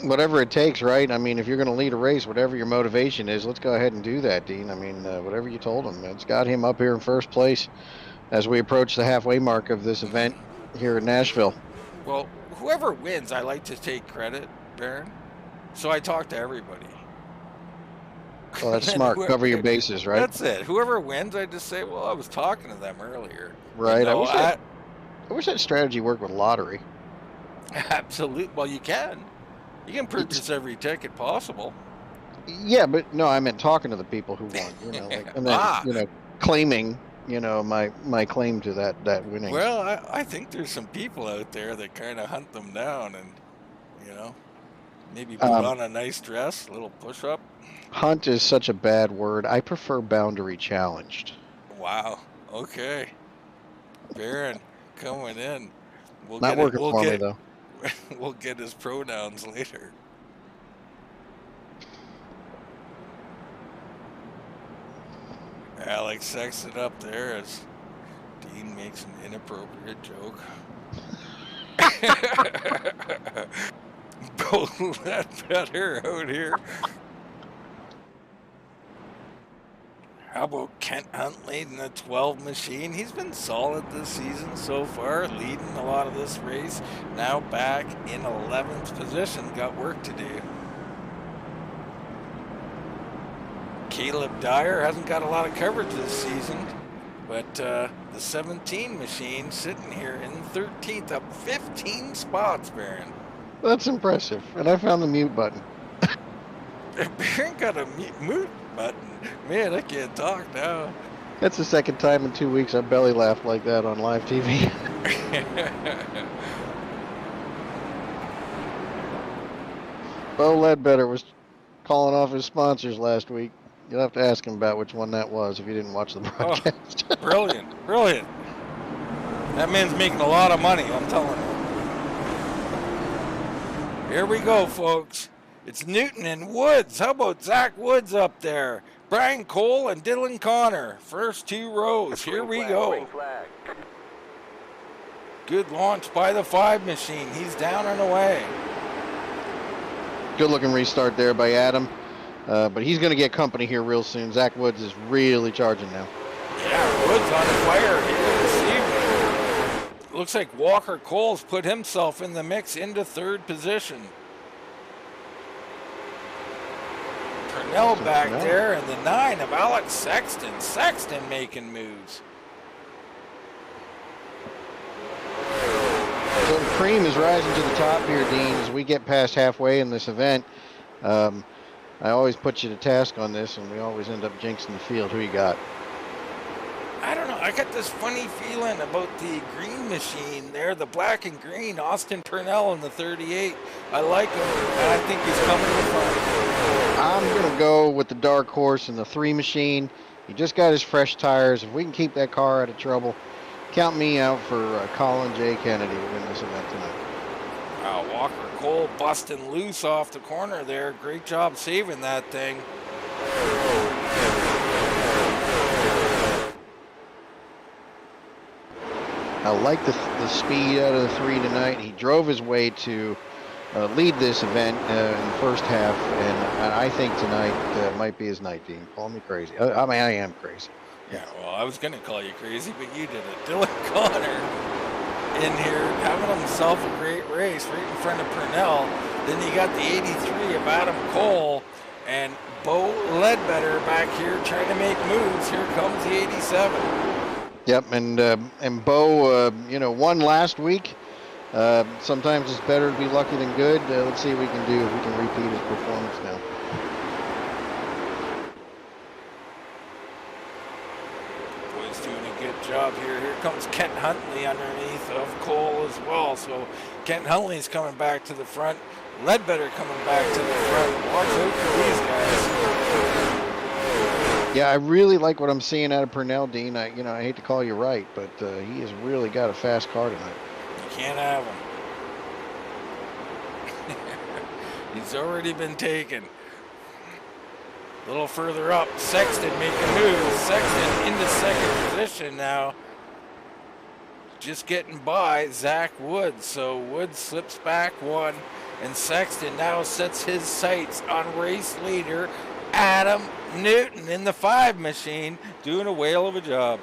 Whatever it takes, right? I mean, if you're going to lead a race, whatever your motivation is, let's go ahead and do that, Dean. I mean, whatever you told him, it's got him up here in first place as we approach the halfway mark of this event here in Nashville. Well, whoever wins, I like to take credit, Baron. So I talk to everybody. Well, that's smart. Cover your bases, right? That's it. Whoever wins, I just say, well, I was talking to them earlier. Right. You know, I wish that strategy worked with lottery. Absolutely. Well, you can. You can purchase every ticket possible. Yeah, but no, I meant talking to the people who won. You know, like, and then claiming, my claim to that winning. Well, I think there's some people out there that kind of hunt them down, and maybe put on a nice dress, a little push-up. Hunt is such a bad word. I prefer boundary challenged. Wow. Okay. Baron coming in. Not working for me though. We'll get his pronouns later. Alex Sexton up there as Dean makes an inappropriate joke. Bo Ledbetter out here. How about Kent Huntley in the 12 machine? He's been solid this season so far, leading a lot of this race. Now back in 11th position, got work to do. Caleb Dyer hasn't got a lot of coverage this season, but the 17 machine sitting here in 13th, up 15 spots, Baron. That's impressive. And I found the mute button. Baron got a mute button. Man, I can't talk now. That's the second time in 2 weeks I belly laughed like that on live TV. Bo Ledbetter was calling off his sponsors last week. You'll have to ask him about which one that was if you didn't watch the broadcast. Oh, brilliant. That man's making a lot of money, I'm telling you. Here we go, folks. It's Newton and Woods. How about Zach Woods up there? Brian Cole and Dylan Connor. First 2 rows. Here we go. Good launch by the 5 machine. He's down and away. Good looking restart there by Adam. But he's going to get company here real soon. Zach Woods is really charging now. Yeah, Woods on fire here this evening. Looks like Walker Cole's put himself in the mix into 3rd position. Purnell back there, and the 9 of Alex Sexton. Sexton making moves. So the cream is rising to the top here, Dean, as we get past halfway in this event. I always put you to task on this, and we always end up jinxing the field. Who you got? I don't know. I got this funny feeling about the green machine there, the black and green. Austin Purnell in the 38. I like him, and I think he's coming to front. I'm going to go with the dark horse in the 3 machine. He just got his fresh tires. If we can keep that car out of trouble, count me out for Colin J. Kennedy to win this event tonight. Walker Cole busting loose off the corner there. Great job saving that thing. I like the speed out of the 3 tonight. He drove his way to lead this event in the first half, and I think tonight might be his night, Dean. Call me crazy. I mean, I am crazy. Yeah, well, I was going to call you crazy, but you did it. Dylan Connor in here having himself a great race right in front of Purnell. Then you got the 83 of Adam Cole and Bo Ledbetter back here trying to make moves. Here comes the 87. Yep, and Bo, won last week. Sometimes it's better to be lucky than good. Let's see what we can do if we can repeat his performance now. Boy's doing a good job here. Here comes Kent Huntley underneath of Cole as well. So Kent Huntley's coming back to the front. Ledbetter coming back to the front. Watch out for these guys. Yeah, I really like what I'm seeing out of Purnell, Dean. I hate to call you right, but he has really got a fast car tonight. You can't have him. He's already been taken. A little further up, Sexton making moves. Sexton into second position now. Just getting by Zach Woods. So Woods slips back one, and Sexton now sets his sights on race leader Adam Newton in the 5 machine, doing a whale of a job.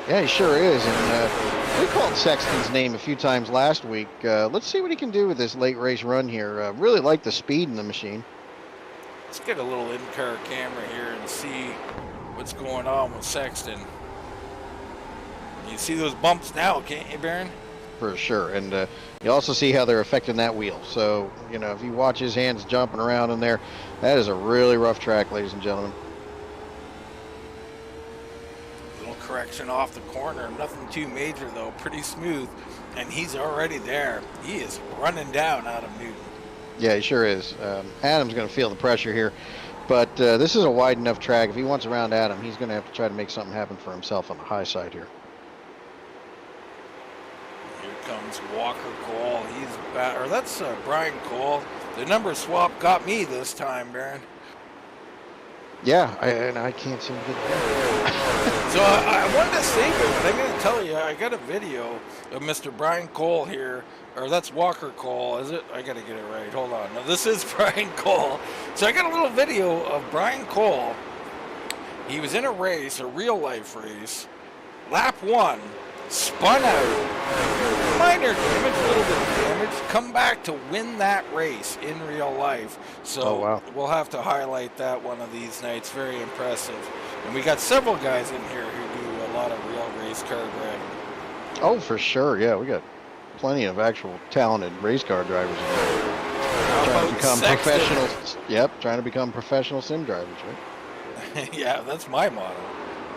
Yeah, he sure is. And we called Sexton's name a few times last week. Let's see what he can do with this late race run here. Really like the speed in the machine. Let's get a little in-car camera here and see what's going on with Sexton. You see those bumps now, can't you, Baron? For sure. And you also see how they're affecting that wheel. So, if you watch his hands jumping around in there, that is a really rough track, ladies and gentlemen. Little correction off the corner. Nothing too major, though. Pretty smooth. And he's already there. He is running down Adam Newton. Yeah, he sure is. Adam's going to feel the pressure here. But this is a wide enough track. If he wants around Adam, he's going to have to try to make something happen for himself on the high side here. Here comes Walker Cole. He's back. Or that's Brian Cole. The number swap got me this time, Baron. Yeah, I can't seem to get it. So I wanted to save it, but I'm going to tell you, I got a video of Mr. Brian Cole here. Or that's Walker Cole, is it? I got to get it right. Hold on. No, this is Brian Cole. So I got a little video of Brian Cole. He was in a race, a real-life race. Lap 1, spun out. Minor damage, a little bit of damage. Come back to win that race in real life. So We'll have to highlight that one of these nights. Very impressive. And we got several guys in here who do a lot of real race car driving. Oh, for sure. Yeah, we got plenty of actual talented race car drivers in there. Trying to become professional. Yep, trying to become professional sim drivers, right? Yeah, that's my motto.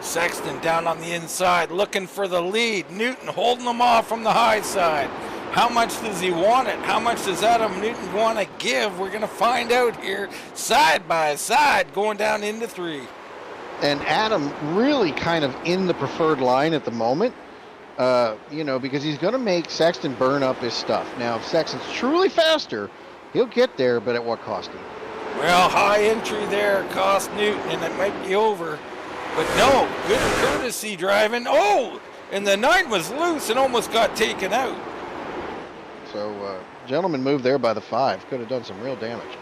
Sexton down on the inside, looking for the lead. Newton holding them off from the high side. How much does he want it? How much does Adam Newton want to give? We're going to find out here, side by side, going down into 3. And Adam really kind of in the preferred line at the moment. Because he's going to make Sexton burn up his stuff. Now, if Sexton's truly faster, he'll get there, but at what cost him? Well, high entry there cost Newton, and it might be over. But no, good courtesy driving. Oh, and the 9 was loose and almost got taken out. So, gentleman moved there by the 5. Could have done some real damage.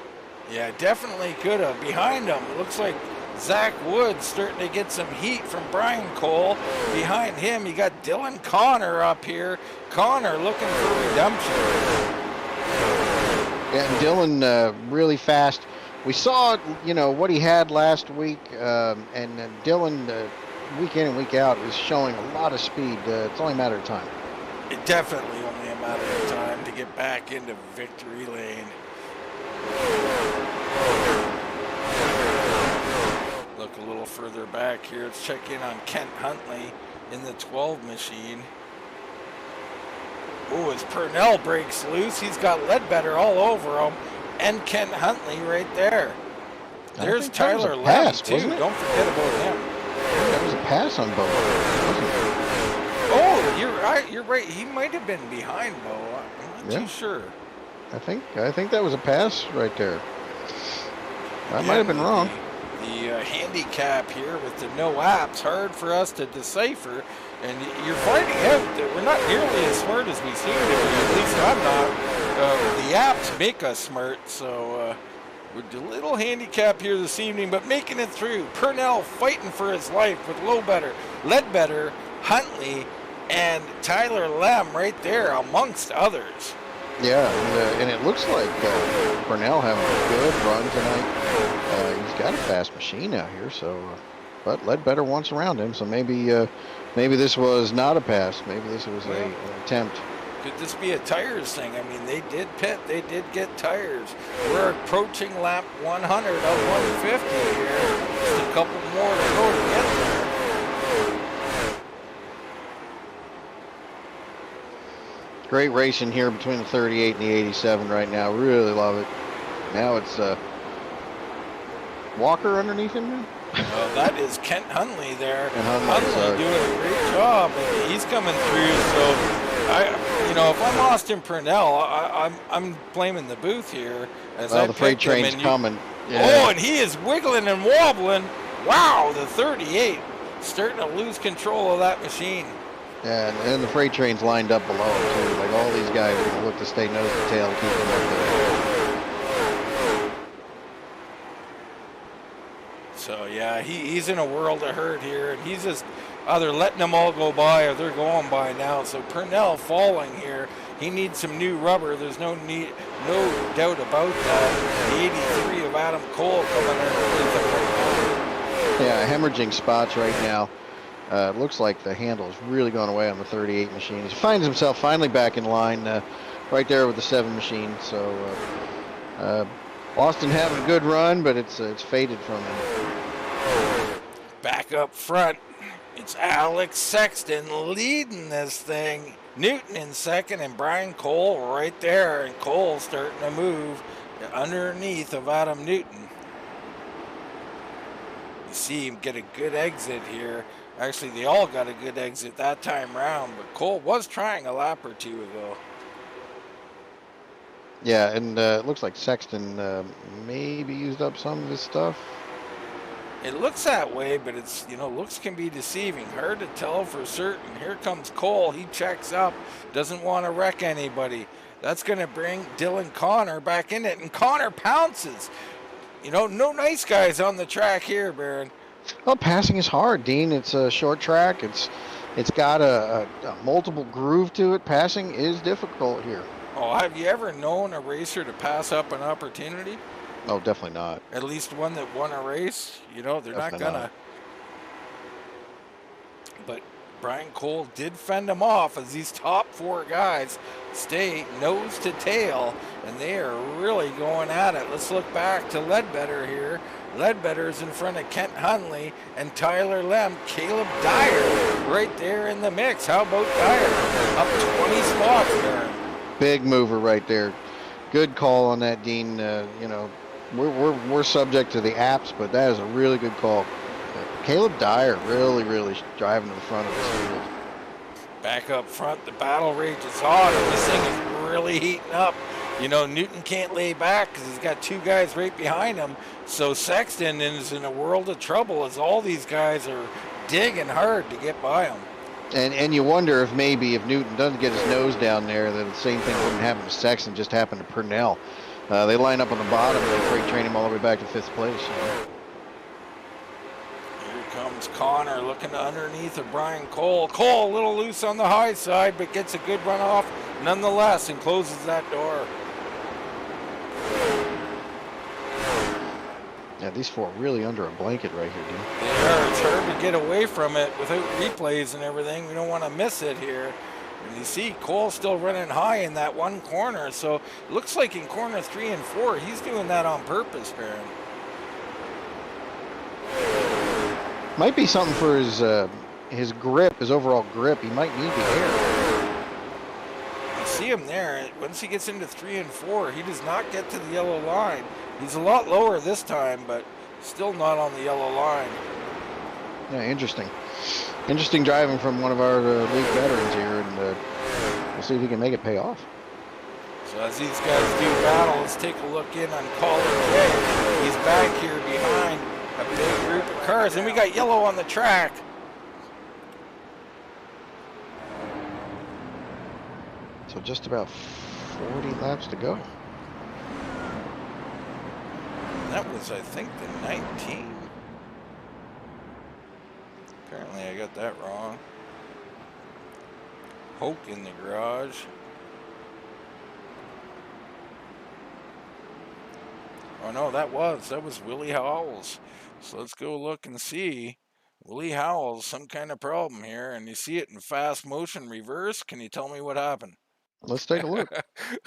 Yeah, definitely could have. Behind him, it looks like Zach Woods starting to get some heat from Brian Cole. Behind him, you got Dylan Connor up here. Connor looking for redemption. Yeah, and Dylan really fast. We saw, what he had last week, and Dylan, week in and week out, is showing a lot of speed. It's only a matter of time. It definitely only a matter of time to get back into victory lane. Look a little further back here. Let's check in on Kent Huntley in the 12 machine. Oh, as Purnell breaks loose, he's got Ledbetter all over him, and Kent Huntley right there. There's Tyler Lem, too. Don't forget about him. That was a pass on Bo. Oh, you're right. You're right. He might have been behind Bo. I'm not too sure. I think that was a pass right there. I might have been wrong. The handicap here with the no apps, hard for us to decipher, and you're finding out that we're not nearly as smart as we seem to be. At least I'm not. The apps make us smart, so we're a little handicap here this evening, but making it through. Purnell fighting for his life with Ledbetter, Huntley, and Tyler Lem right there amongst others. Yeah, and it looks like Purnell having a good run tonight. He's got a fast machine out here, so but Ledbetter wants around him, so maybe this was not a pass. Maybe this was an attempt. Could this be a tires thing? I mean, they did pit, they did get tires. We're approaching lap 100 of 150 here. Just a couple more to go to get there. Great racing here between the 38 and the 87 right now. Really love it. Now it's Walker underneath him now? Well, that is Kent Hunley there. Hunley doing a great job. And he's coming through. So, if I'm Austin Purnell, I'm blaming the booth here. As the freight train's coming. Yeah. Oh, and he is wiggling and wobbling. Wow, the 38 starting to lose control of that machine. Yeah, and the freight train's lined up below him too. Like all these guys are going to look to stay nose to tail and keep him up there. So yeah, he's in a world of hurt here, and he's just either letting them all go by or they're going by now. So Purnell falling here. He needs some new rubber. There's no doubt about that. The 83 of Adam Cole coming in. Yeah, hemorrhaging spots right now. Looks like the handle is really going away on the 38 machine. He finds himself finally back in line right there with the 7 machine. So Austin having a good run, but it's faded from him. Back up front, it's Alex Sexton leading this thing. Newton in second and Brian Cole right there. And Cole starting to move underneath of Adam Newton. You see him get a good exit here. Actually, they all got a good exit that time round, but Cole was trying a lap or two ago. Yeah, and it looks like Sexton maybe used up some of his stuff. It looks that way, but it's, looks can be deceiving. Hard to tell for certain. Here comes Cole. He checks up. Doesn't want to wreck anybody. That's going to bring Dylan Connor back in it, and Connor pounces. No nice guys on the track here, Baron. Well, passing is hard, Dean. It's a short track. It's got a multiple groove to it. Passing is difficult here. Oh, have you ever known a racer to pass up an opportunity? Oh, definitely not. At least one that won a race. They're definitely not gonna. But Brian Cole did fend him off as these top 4 guys stay nose to tail, and they are really going at it. Let's look back to Ledbetter here. Ledbetter's in front of Kent Hunley and Tyler Lem. Caleb Dyer right there in the mix. How about Dyer? Up 20 spots there. Big mover right there. Good call on that, Dean. We're subject to the apps, but that is a really good call. Caleb Dyer really driving in front of this field. Back up front, the battle rage is on, and this thing is really heating up. Newton can't lay back because he's got 2 guys right behind him. So Sexton is in a world of trouble as all these guys are digging hard to get by him. And you wonder if maybe if Newton doesn't get his nose down there, that the same thing wouldn't happen to Sexton, just happened to Purnell. They line up on the bottom and they freight train him all the way back to 5th place. Here comes Connor looking underneath of Brian Cole. Cole a little loose on the high side, but gets a good run off nonetheless and closes that door. Yeah, these 4 really under a blanket right here, dude. They are. It's hard to get away from it without replays and everything. We don't want to miss it here. And you see Cole still running high in that one corner. So it looks like in corner 3 and 4, he's doing that on purpose, Baron. Might be something for his grip, his overall grip. He might need the air. You see him there. Once he gets into 3 and 4, he does not get to the yellow line. He's a lot lower this time, but still not on the yellow line. Yeah, interesting. Interesting driving from one of our league veterans here, and we'll see if he can make it pay off. So as these guys do battle, let's take a look in on Colin Kay. He's back here behind a big group of cars, and we got yellow on the track. So just about 40 laps to go. That was, I think, the 19. Apparently I got that wrong. Hoke in the garage. Oh no, that was Willie Howells. So let's go look and see. Willie Howells, some kind of problem here, and you see it in fast motion reverse. Can you tell me what happened? Let's take a look.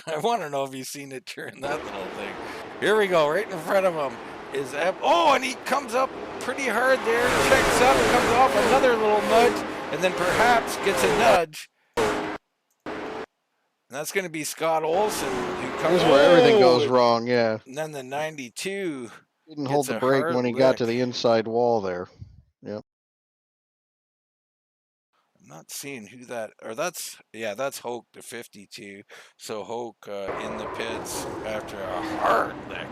I want to know if he's seen it during that little thing. Here we go, right in front of him is oh, and he comes up pretty hard there, checks up, comes off another little nudge, and then perhaps gets a nudge. And that's going to be Scott Olson, who comes. Here's where everything goes wrong. Yeah. And then the 92 didn't hold the brake when he got to the inside wall there. Yep. I'm not seeing who that, or that's Hoke, the 52. So Hoke in the pits after a hard lick.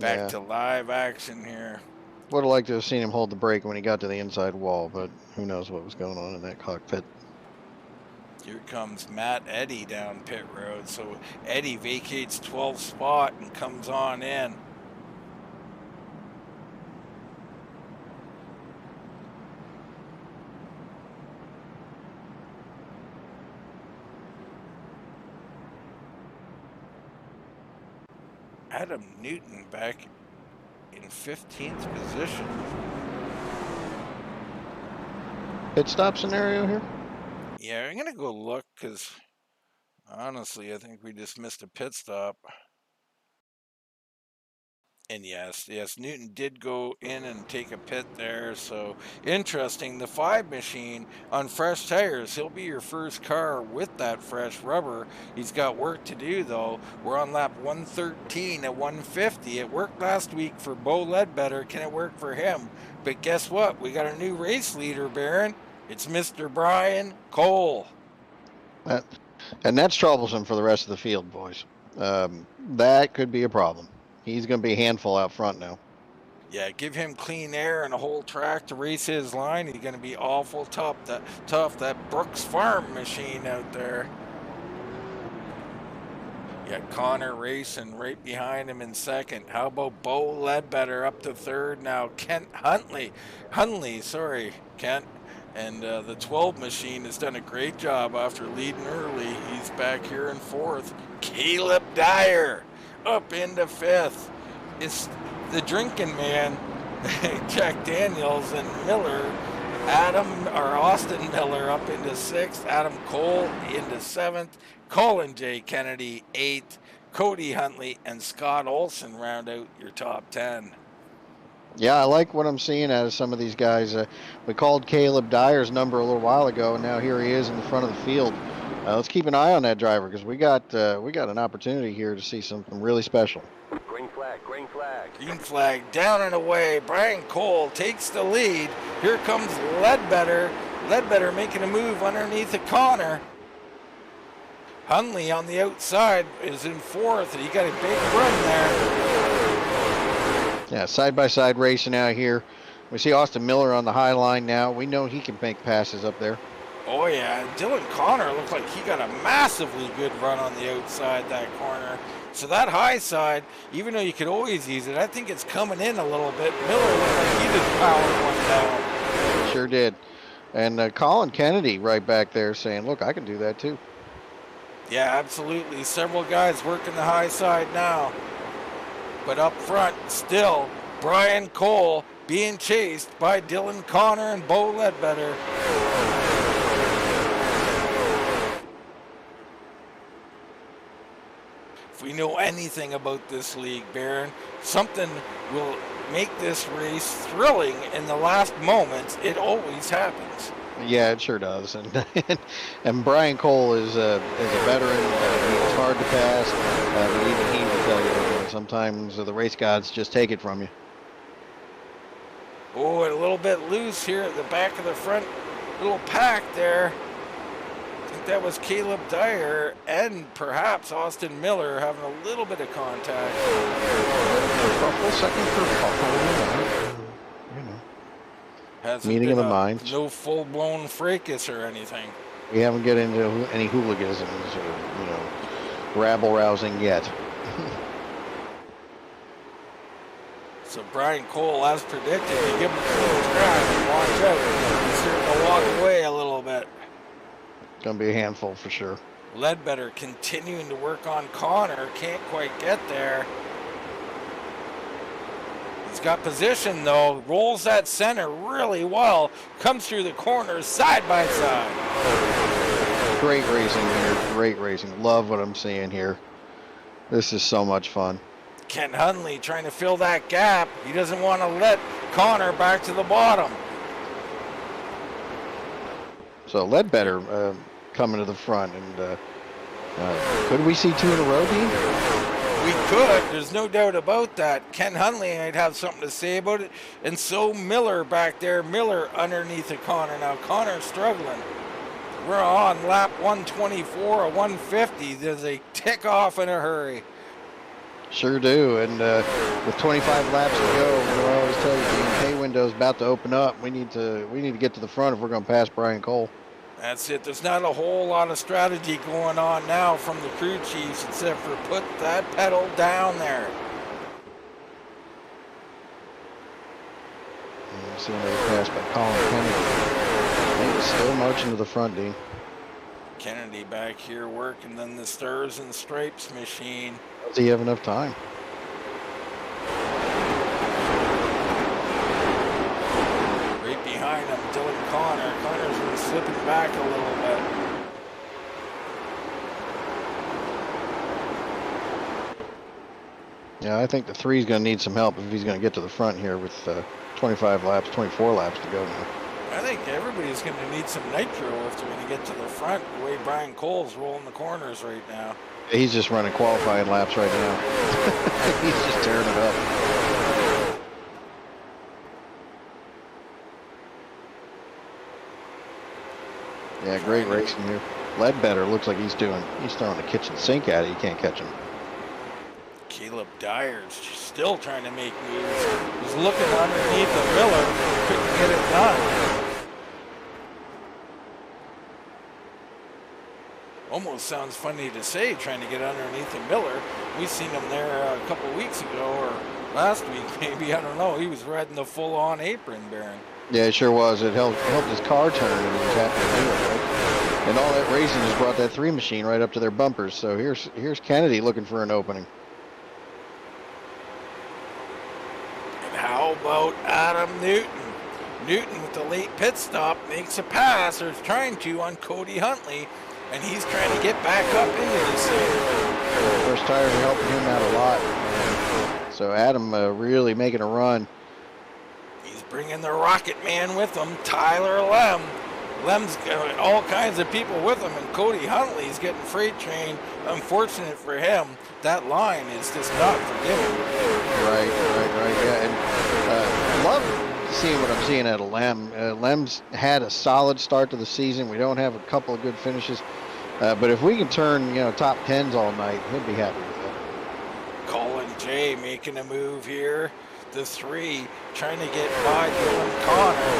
Back to live action here. Would have liked to have seen him hold the brake when he got to the inside wall, but who knows what was going on in that cockpit. Here comes Matt Eddy down pit road. So Eddy vacates 12th spot and comes on in. Adam Newton back in 15th position. Pit stop scenario here? Yeah, I'm going to go look because honestly, I think we just missed a pit stop. And yes, Newton did go in and take a pit there. So interesting. The 5 machine on fresh tires. He'll be your first car with that fresh rubber. He's got work to do though. We're on lap 113 at 150. It worked last week for Bo Ledbetter. Can it work for him? But guess what? We got a new race leader, Baron. It's Mr. Brian Cole. And that's troublesome for the rest of the field, boys. That could be a problem. He's going to be a handful out front now. Yeah, give him clean air and a whole track to race his line. He's going to be awful tough. That Brooks Farm machine out there. Yeah, Connor racing right behind him in second. How about Bo Ledbetter up to third now? Kent Kent. And the 12 machine has done a great job after leading early. He's back here in fourth. Caleb Dyer up into fifth. It's the drinking man, Jack Daniels and Miller. Austin Miller up into sixth. Adam Cole into seventh. Colin J. Kennedy eighth. Cody Huntley and Scott Olson round out your top 10. Yeah, I like what I'm seeing out of some of these guys. We called Caleb Dyer's number a little while ago, and now here he is in the front of the field. Let's keep an eye on that driver because we got an opportunity here to see something really special. Green flag, green flag. Green flag down and away. Brian Cole takes the lead. Here comes Ledbetter. Ledbetter making a move underneath the Connor. Hunley on the outside is in fourth, and he got a big run there. Yeah, side-by-side racing out here. We see Austin Miller on the high line now. We know he can make passes up there. Oh, yeah. Dylan Connor looked like he got a massively good run on the outside that corner. So that high side, even though you could always use it, I think it's coming in a little bit. Miller looked like he just powered one down. Sure did. And Colin Kennedy right back there saying, look, I can do that too. Yeah, absolutely. Several guys working the high side now. But up front, still, Brian Cole being chased by Dylan Connor and Bo Ledbetter. If we know anything about this league, Baron, something will make this race thrilling in the last moments. It always happens. Yeah, it sure does. And Brian Cole is a veteran. It's hard to pass. But even he will tell you that sometimes the race gods just take it from you. Oh, and a little bit loose here at the back of the front little pack there. I think that was Caleb Dyer and perhaps Austin Miller having a little bit of contact. Second for Buffalo, you know. Hasn't Meeting of the minds. No full-blown fracas or anything. We haven't get into any hooliganisms or, rabble-rousing yet. So Brian Cole, as predicted, you give him a little track and watch out. He's starting to walk away a little bit. It's going to be a handful for sure. Ledbetter continuing to work on Connor. Can't quite get there. He's got position though. Rolls that center really well. Comes through the corners side by side. Great racing here. Great racing. Love what I'm seeing here. This is so much fun. Ken Hunley trying to fill that gap. He doesn't want to let Connor back to the bottom. So Ledbetter coming to the front, and could we see 2 in a row, Dean? We could. There's no doubt about that. Ken Hunley might have something to say about it. And so Miller back there. Miller underneath of Connor. Now Connor's struggling. We're on lap 124 or 150. There's a tick off in a hurry. Sure do. And with 25 laps to go, I always tell you, the pay window's about to open up. We need to get to the front if we're going to pass Brian Cole. That's it. There's not a whole lot of strategy going on now from the crew chiefs except for put that pedal down there. See another pass by Colin Kennedy. He's still marching to the front, Dean. Kennedy back here working then the Stars and Stripes machine. Does he have enough time? Right behind him, Dylan Connor. Connor's been slipping back a little bit. Yeah, I think the 3's going to need some help if he's going to get to the front here with 25 laps, 24 laps to go now. I think everybody's going to need some nitro if they're going to get to the front, the way Brian Cole's rolling the corners right now. He's just running qualifying laps right now. He's just tearing it up. Yeah, great racing here. Ledbetter looks like he's throwing the kitchen sink at it. You can't catch him. Caleb Dyer's still trying to make moves. He's looking underneath the Miller. Couldn't get it done. Almost sounds funny to say, trying to get underneath the Miller. We seen him there a couple weeks ago, or last week maybe, I don't know. He was riding the full-on apron, Baron. Yeah, it sure was. It helped his car turn, and he was happy to do it, right? And all that racing just brought that 3 machine right up to their bumpers. So here's Kennedy looking for an opening. And how about Adam Newton? Newton with the late pit stop makes a pass, or is trying to, on Cody Huntley. And he's trying to get back up into this thing. First tires are helping him out a lot. So Adam really making a run. He's bringing the Rocket Man with him, Tyler Lem. Lem's got all kinds of people with him, and Cody Huntley's getting freight trained. Unfortunate for him, that line is just not forgiving. Right, yeah. And love seeing what I'm seeing out of Lem. Lem's had a solid start to the season. We don't have a couple of good finishes. But if we can turn, top 10s all night, he'll be happy with that. Colin J making a move here. The 3 trying to get by Dylan Connor.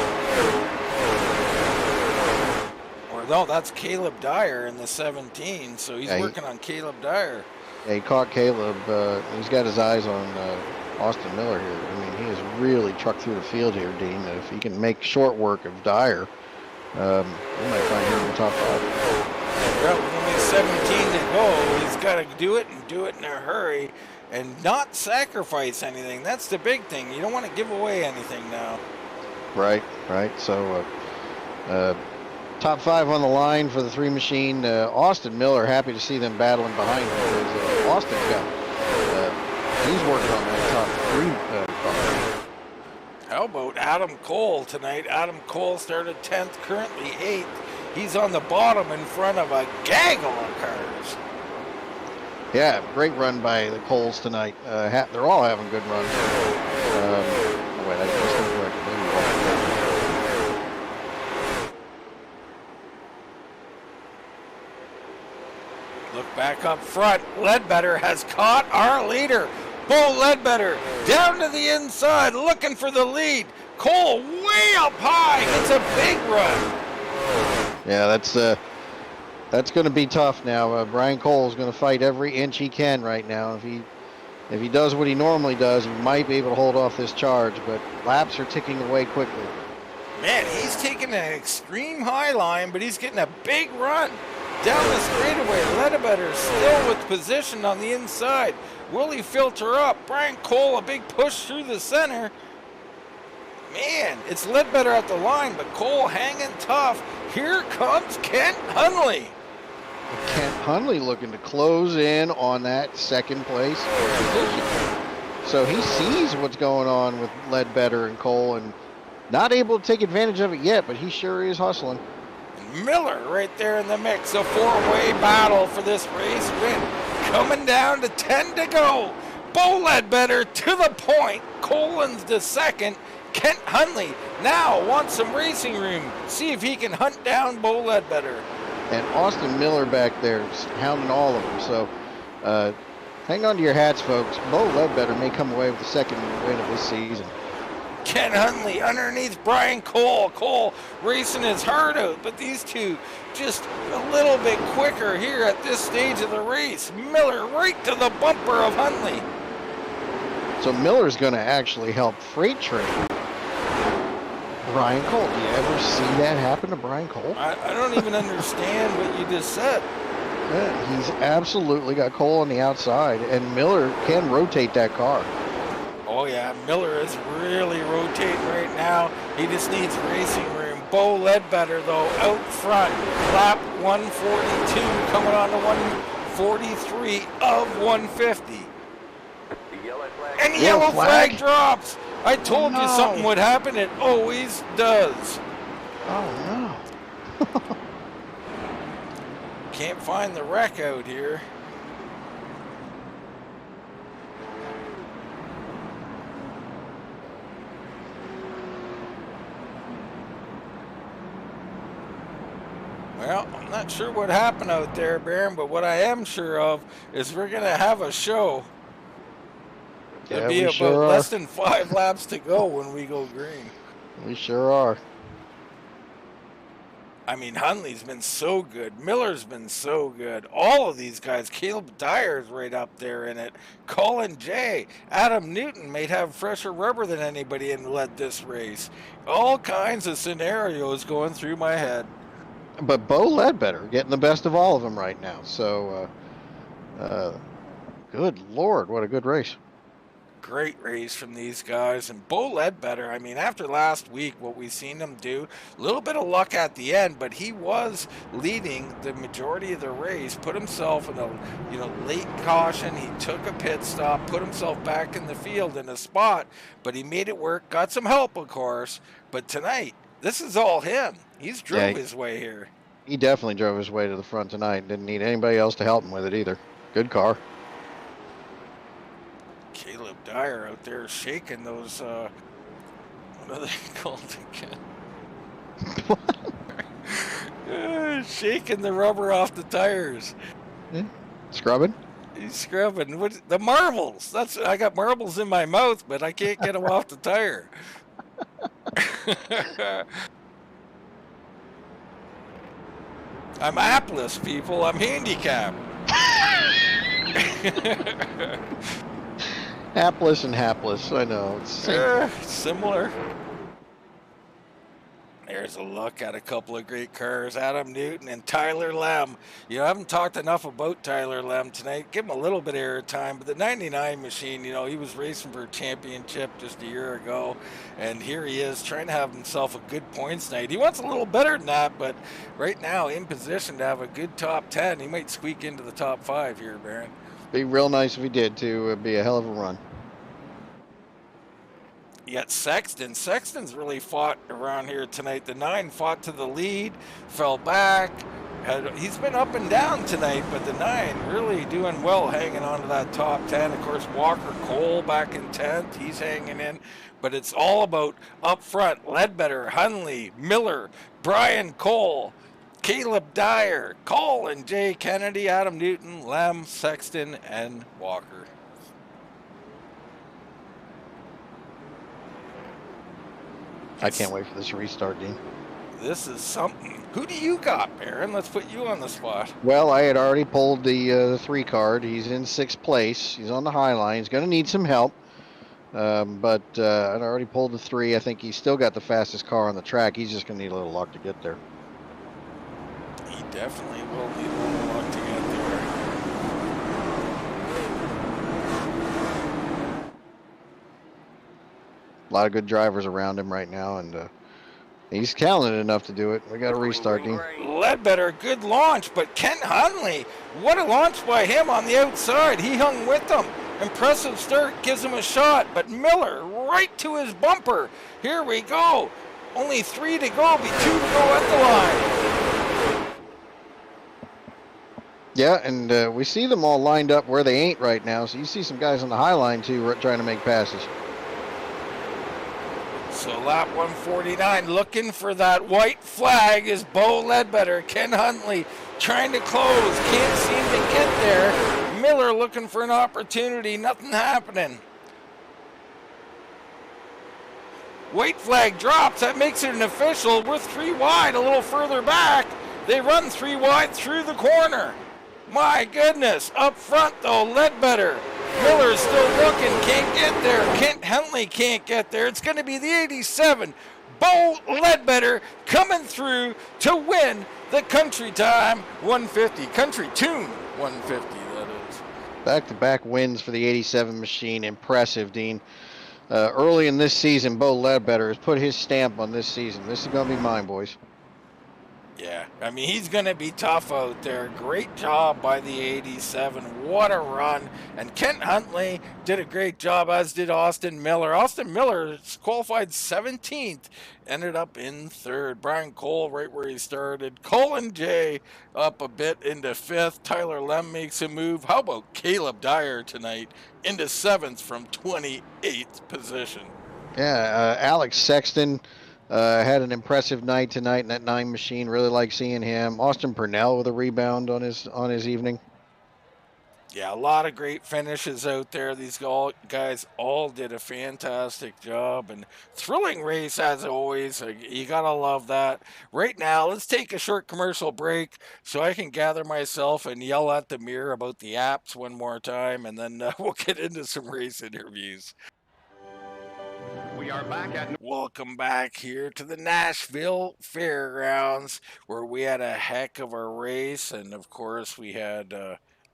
Or no, that's Caleb Dyer in the 17. So he's working on Caleb Dyer. Yeah, he caught Caleb. He's got his eyes on Austin Miller here. I mean, he has really trucked through the field here, Dean. If he can make short work of Dyer, we might find him in the top 5. Well, with only 17 to go, he's got to do it and do it in a hurry and not sacrifice anything. That's the big thing. You don't want to give away anything now. Right. So top 5 on the line for the 3 machine. Austin Miller, happy to see them battling behind him because Austin's got, he's working on that top 3 car. How about Adam Cole tonight? Adam Cole started 10th, currently 8th. He's on the bottom in front of a gaggle of cars. Yeah, great run by the Coles tonight. They're all having good runs. Wait, I just Look back up front. Ledbetter has caught our leader. Bo Ledbetter down to the inside looking for the lead. Cole way up high. It's a big run. Yeah, that's going to be tough now. Brian Cole's going to fight every inch he can right now. If he does what he normally does, he might be able to hold off this charge, but laps are ticking away quickly. Man, he's taking an extreme high line, but he's getting a big run down the straightaway. Ledbetter still with position on the inside. Will he filter up? Brian Cole, a big push through the center. Man, it's Ledbetter at the line, but Cole hanging tough. Here comes Kent Hunley. Kent Hundley looking to close in on that second place position. So he sees what's going on with Ledbetter and Cole and not able to take advantage of it yet, but he sure is hustling. Miller right there in the mix. A four-way battle for this race win. Coming down to 10 to go. Bo Ledbetter to the point. Colin's the second. Kent Hundley now wants some racing room. See if he can hunt down Bo Ledbetter. And Austin Miller back there is hounding all of them. So hang on to your hats, folks. Bo Ledbetter may come away with the second win of this season. Ken Hundley underneath Brian Cole. Cole racing his heart out, but these two just a little bit quicker here at this stage of the race. Miller right to the bumper of Hundley. So Miller's going to actually help freight train Brian Cole. Do you ever see that happen to Brian Cole? I don't even understand what you just said. Yeah, he's absolutely got Cole on the outside, and Miller can rotate that car. Oh yeah, Miller is really rotating right now. He just needs racing room. Bo Ledbetter though out front. Lap 142 coming on to 143 of 150. The yellow flag. And the yellow flag drops. I told you something would happen. It always does. Oh no. Can't find the wreck out here. Well, I'm not sure what happened out there, Baron, but what I am sure of is we're going to have a show. There'll Yeah, be we about sure are. less than 5 laps to go when we go green. We sure are. I mean, Hundley's been so good. Miller's been so good. All of these guys. Caleb Dyer's right up there in it. Colin J. Adam Newton may have fresher rubber than anybody and led this race. All kinds of scenarios going through my head. But Bo Ledbetter getting the best of all of them right now. So, good Lord, what a good race. Great race from these guys. And Bo Ledbetter, I mean, after last week, what we've seen him do, a little bit of luck at the end, but he was leading the majority of the race, put himself in a late caution. He took a pit stop, put himself back in the field in a spot, but he made it work, got some help, of course. But tonight, this is all him. He's drove his way here. He definitely drove his way to the front tonight. Didn't need anybody else to help him with it either. Good car. Caleb Dyer out there shaking those, what are they called again? Shaking the rubber off the tires. Yeah. Scrubbing? He's scrubbing. The marbles. I got marbles in my mouth, but I can't get them off the tire. I'm hapless, people. I'm handicapped. Hapless and hapless. I know. It's Similar. There's a look at a couple of great cars. Adam Newton and Tyler Lem. I haven't talked enough about Tyler Lem tonight. Give him a little bit of airtime. But the 99 machine, he was racing for a championship just a year ago. And here he is trying to have himself a good points night. He wants a little better than that, but right now in position to have a good top 10. He might squeak into the top 5 here, Baron. be real nice if he did, too. It'd be a hell of a run. Yet Sexton's really fought around here tonight. The 9 fought to the lead, fell back. He's been up and down tonight, but the 9 really doing well, hanging on to that top 10. Of course, Walker Cole back in 10th. He's hanging in. But it's all about up front. Ledbetter, Hundley, Miller, Brian Cole, Caleb Dyer, Colin J. Kennedy, Adam Newton, Lem, Sexton, and Walker. I can't wait for this restart, Dean. This is something. Who do you got, Baron? Let's put you on the spot. Well, I had already pulled the 3 card. He's in 6th place. He's on the high line. He's going to need some help. But I'd already pulled the 3. I think he's still got the fastest car on the track. He's just going to need a little luck to get there. He definitely will need a little luck to get there. A lot of good drivers around him right now, and He's talented enough to do it. We got to restart, Dean. Ledbetter, good launch, but Kent Huntley, what a launch by him on the outside. He hung with them. Impressive start, gives him a shot, but Miller right to his bumper. Here we go. Only 3 to go, be 2 to go at the line. Yeah, and we see them all lined up where they ain't right now. So you see some guys on the high line, too, trying to make passes. So lap 149, looking for that white flag is Bo Ledbetter. Ken Huntley trying to close, can't seem to get there. Miller looking for an opportunity, nothing happening. White flag drops, that makes it an official. We're 3 wide, a little further back. They run 3 wide through the corner. My goodness, up front though, Ledbetter. Miller's still looking, can't get there. Kent Huntley can't get there. It's going to be the 87. Bo Ledbetter coming through to win the Country Time 150. Country Tune 150, that is. Back-to-back wins for the 87 machine. Impressive, Dean. Early in this season, Bo Ledbetter has put his stamp on this season. This is going to be mine, boys. Yeah, I mean, he's going to be tough out there. Great job by the 87. What a run. And Kent Huntley did a great job, as did Austin Miller. Austin Miller qualified 17th, ended up in 3rd. Brian Cole right where he started. Colin J up a bit into 5th. Tyler Lem makes a move. How about Caleb Dyer tonight into 7th from 28th position? Yeah, Alex Sexton had an impressive night tonight in that 9 machine. Really like seeing him. Austin Purnell with a rebound on his evening. Yeah, a lot of great finishes out there. These guys all did a fantastic job, and thrilling race as always. You gotta love that. Right now, let's take a short commercial break so I can gather myself and yell at the mirror about the apps one more time, and then we'll get into some race interviews. We are back at... Welcome back here to the Nashville Fairgrounds, where we had a heck of a race, and of course we had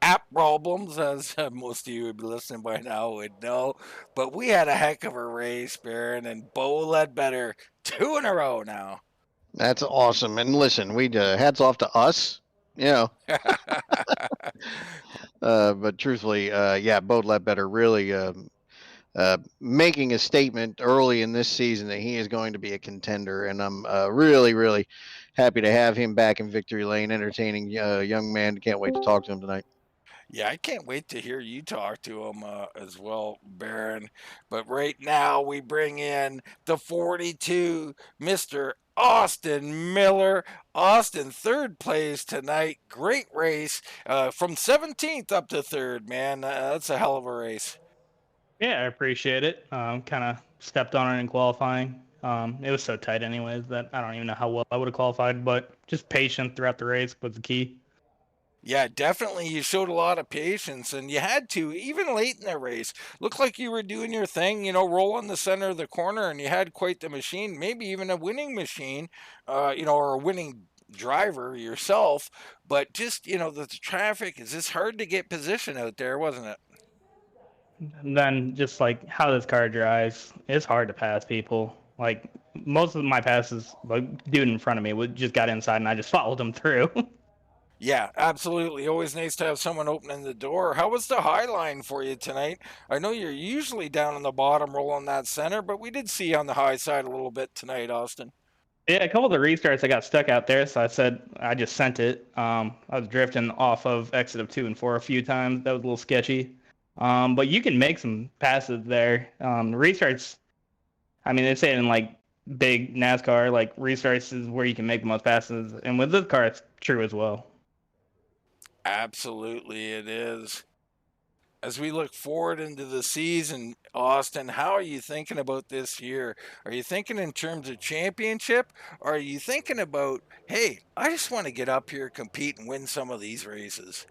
app problems, as most of you would be listening by now would know. But we had a heck of a race, Baron, and Bo Ledbetter 2 in a row now. That's awesome. And listen, we hats off to us, you know. But truthfully, yeah, Bo Ledbetter really making a statement early in this season that he is going to be a contender, and I'm really, really happy to have him back in victory lane, entertaining young man. Can't wait to talk to him tonight. Yeah, I can't wait to hear you talk to him as well, Baron. But right now we bring in the 42, Mr. Austin Miller. Austin, 3rd place tonight. Great race from 17th up to 3rd, man. That's a hell of a race. Yeah, I appreciate it. Kind of stepped on it in qualifying. It was so tight anyways that I don't even know how well I would have qualified, but just patience throughout the race was the key. Yeah, definitely. You showed a lot of patience, and you had to, even late in the race. Looked like you were doing your thing, rolling the center of the corner, and you had quite the machine, maybe even a winning machine, or a winning driver yourself. But just, the traffic is just hard to get position out there, wasn't it? And then just like how this car drives, it's hard to pass people. Like most of my passes, like dude in front of me just got inside and I just followed him through. Yeah, absolutely. Always nice to have someone opening the door. How was the high line for you tonight? I know you're usually down on the bottom rolling that center, but we did see you on the high side a little bit tonight, Austin. Yeah, a couple of the restarts I got stuck out there, so I just sent it. I was drifting off of exit of 2 and 4 a few times. That was a little sketchy. But you can make some passes there. Restarts, I mean, they say in like big NASCAR, like restarts is where you can make the most passes. And with this car, it's true as well. Absolutely, it is. As we look forward into the season, Austin, how are you thinking about this year? Are you thinking in terms of championship? Or are you thinking about, hey, I just want to get up here, compete, and win some of these races?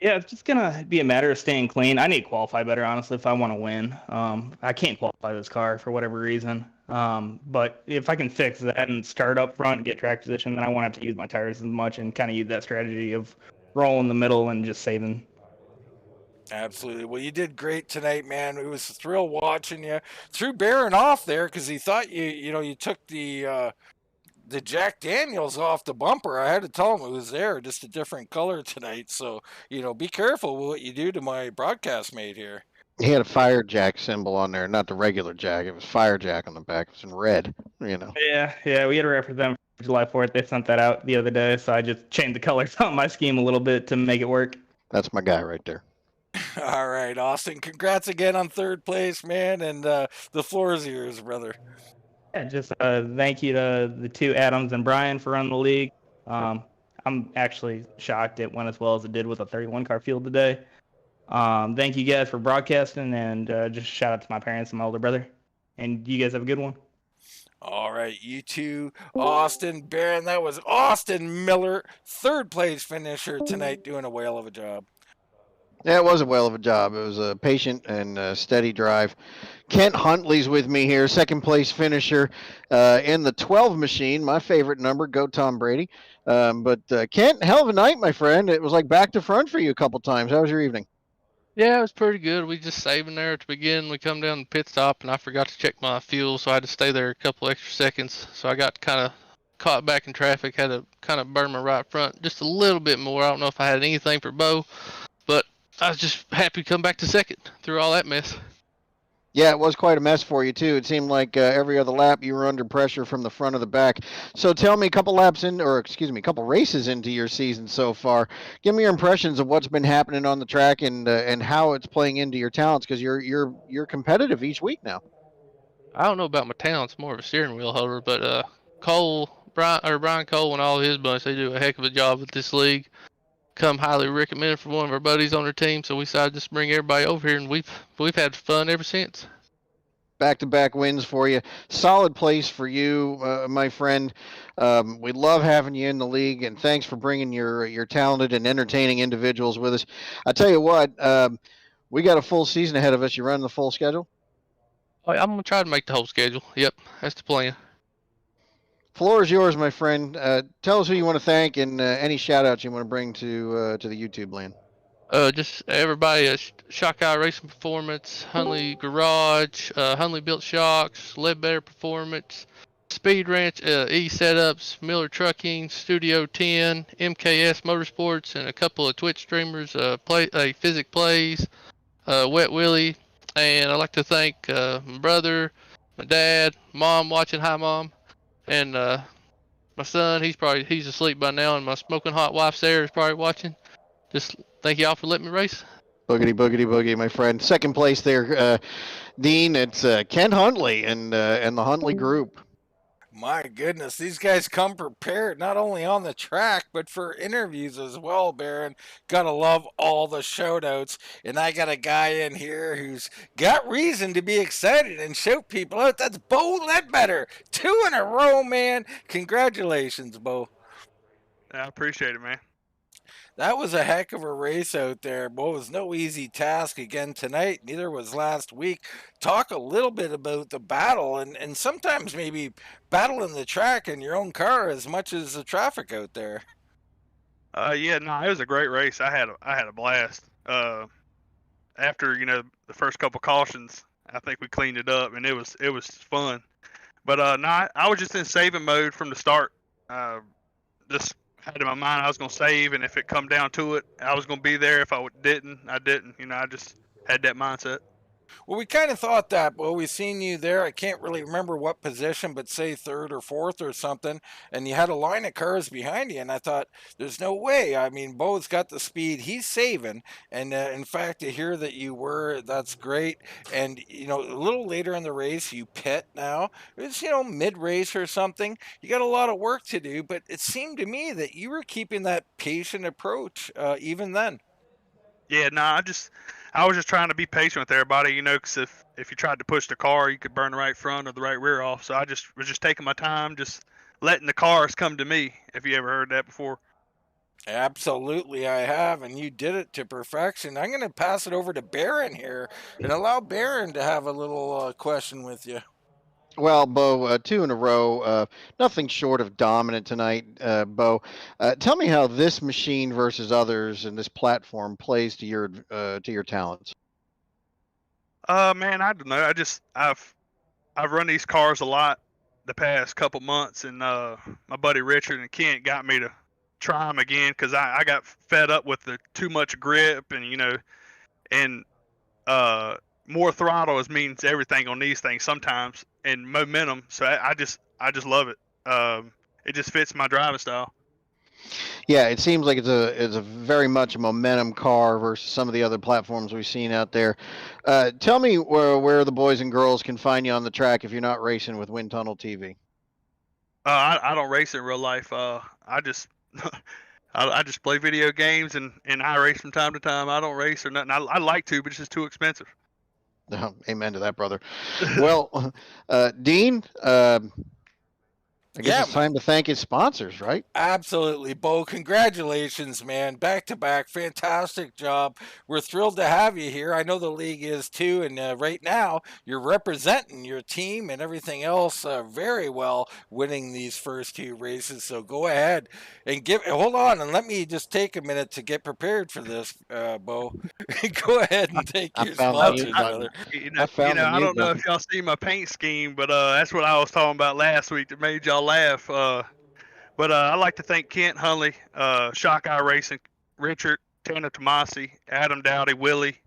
Yeah, it's just going to be a matter of staying clean. I need to qualify better, honestly, if I want to win. I can't qualify this car for whatever reason. But if I can fix that and start up front and get track position, then I won't have to use my tires as much and kind of use that strategy of roll in the middle and just saving. Absolutely. Well, you did great tonight, man. It was a thrill watching you. Threw Barron off there because he thought you took the Jack Daniels off the bumper. I had to tell him it was there, just a different color tonight. So, be careful with what you do to my broadcast mate here. He had a fire jack symbol on there, not the regular jack. It was fire jack on the back. It was in red. Yeah, we had a rep for them for July 4th. They sent that out the other day, so I just changed the colors on my scheme a little bit to make it work. That's my guy right there. All right, Austin. Congrats again on third place, man. And the floor is yours, brother. Yeah, just thank you to the two Adams and Brian for running the league. I'm actually shocked it went as well as it did with a 31 car field today. Thank you guys for broadcasting, and just shout out to my parents and my older brother. And you guys have a good one. All right, you two, Austin Barron. That was Austin Miller, third place finisher tonight, doing a whale of a job. Yeah, it was a whale of a job. It was a patient and steady drive. Kent Huntley's with me here, second place finisher in the 12 machine, my favorite number. Go Tom Brady. But Kent, hell of a night, my friend. It was like back to front for you a couple times. How was your evening? Yeah, it was pretty good. We just saving there at the beginning. We come down the pit stop, and I forgot to check my fuel, so I had to stay there a couple extra seconds. So I got kind of caught back in traffic, had to kind of burn my right front just a little bit more. I don't know if I had anything for Bo, but I was just happy to come back to second through all that mess. Yeah, it was quite a mess for you, too. It seemed like every other lap you were under pressure from the front of the back. So tell me, a couple races into your season so far. Give me your impressions of what's been happening on the track and how it's playing into your talents, because you're competitive each week now. I don't know about my talents, more of a steering wheel holder, but Brian Cole and all his bunch, they do a heck of a job with this league. Come highly recommended for one of our buddies on their team, so we decided to just bring everybody over here, and we've had fun ever since. Back-to-back wins for you. Solid place for you, my friend. We love having you in the league, and thanks for bringing your talented and entertaining individuals with us. I tell you what, we got a full season ahead of us. You running the full schedule? Oh, I'm gonna try to make the whole schedule. Yep, that's the plan. Floor is yours, my friend. Tell us who you want to thank and any shout-outs you want to bring to the YouTube land. Just everybody, Shock Eye Racing Performance, Hunley Garage, Hunley Built Shocks, Ledbetter Performance, Speed Ranch, E-Setups, Miller Trucking, Studio 10, MKS Motorsports, and a couple of Twitch streamers, Physic Plays, Wet Willie, and I'd like to thank my brother, my dad, Mom watching, hi Mom, and my son, he's asleep by now, and my smoking hot wife Sarah is probably watching. Just thank y'all for letting me race. Boogity, boogity, boogie, my friend. Second place there, Dean. It's Ken Huntley and the Huntley group. My goodness, these guys come prepared not only on the track, but for interviews as well, Barron. Gotta love all the shout-outs. And I got a guy in here who's got reason to be excited and shout people out. That's Bo Ledbetter. 2 in a row, man. Congratulations, Bo. I appreciate it, man. That was a heck of a race out there. Well, it was no easy task again tonight. Neither was last week. Talk a little bit about the battle and sometimes maybe battling the track in your own car as much as the traffic out there. It was a great race. I had a blast. After the first couple cautions, I think we cleaned it up and it was fun. But I was just in saving mode from the start. Just had in my mind I was gonna save, and if it come down to it, I was gonna be there. If I didn't, I didn't. I just had that mindset. Well, we kind of thought that. Well, we seen you there. I can't really remember what position, but say third or fourth or something. And you had a line of cars behind you, and I thought, there's no way. I mean, Bo's got the speed. He's saving. And in fact, to hear that you were, that's great. And a little later in the race, you pit. Now it was mid race or something. You got a lot of work to do, but it seemed to me that you were keeping that patient approach even then. Yeah, I was just trying to be patient with everybody, because if you tried to push the car, you could burn the right front or the right rear off. So I was just taking my time, just letting the cars come to me. If you ever heard that before. Absolutely, I have, and you did it to perfection. I'm going to pass it over to Barron here and allow Barron to have a little question with you. Well, Bo, two in a row. Nothing short of dominant tonight, Bo. Tell me how this machine versus others and this platform plays to your talents. Man, I don't know. I've run these cars a lot the past couple months, and my buddy Richard and Kent got me to try them again because I got fed up with the too much grip and and uh, more throttle means everything on these things sometimes, and momentum. So I just love it. It just fits my driving style. Yeah, it seems like it's a very much a momentum car versus some of the other platforms we've seen out there. Tell me where the boys and girls can find you on the track if you're not racing with Wind Tunnel TV. I don't race in real life. I just I just play video games and I race from time to time. I don't race or nothing. I like to, but it's just too expensive. Amen to that, brother. Well, Dean, I guess Yeah, it's time to thank his sponsors, right? absolutely, Bo. Congratulations, man. Back to back. Fantastic job. We're thrilled to have you here. I know the league is too. And right now, you're representing your team and everything else very well, winning these first two races. So go ahead and hold on and let me just take a minute to get prepared for this, Bo. Go ahead and thank I your found the mute sponsors, I, button. brother. I found the I mute don't know button. if y'all see my paint scheme, but that's what I was talking about last week that made y'all laugh. But I'd like to thank Kent Hunley, Shock Eye Racing, Richard, Tanner Tomasi, Adam Dowdy, Willie,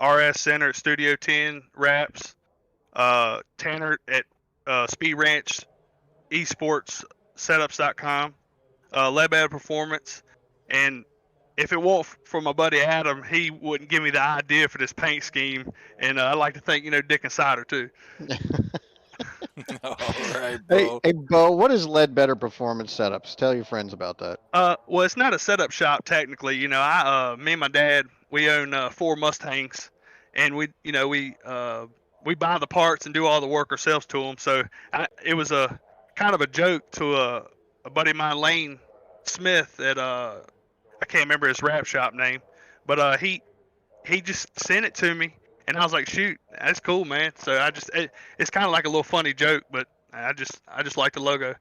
RS Center at Studio 10, Raps, Tanner at Speed Ranch, Esports Setups.com, Ledbetter Performance, and if it weren't for my buddy Adam, he wouldn't give me the idea for this paint scheme. And I'd like to thank Dick and Sider too. All right, Hey, Bo. hey, Bo, what is Ledbetter Performance Setups? Tell your friends about that. Well, it's not a setup shop technically. Me and my dad, we own 4 Mustangs, and we buy the parts and do all the work ourselves to them. So it was a kind of a joke to a buddy of mine, Lane Smith, at I can't remember his rap shop name, but he just sent it to me, and I was like, shoot, that's cool, man. So it's kind of like a little funny joke, but I just like the logo.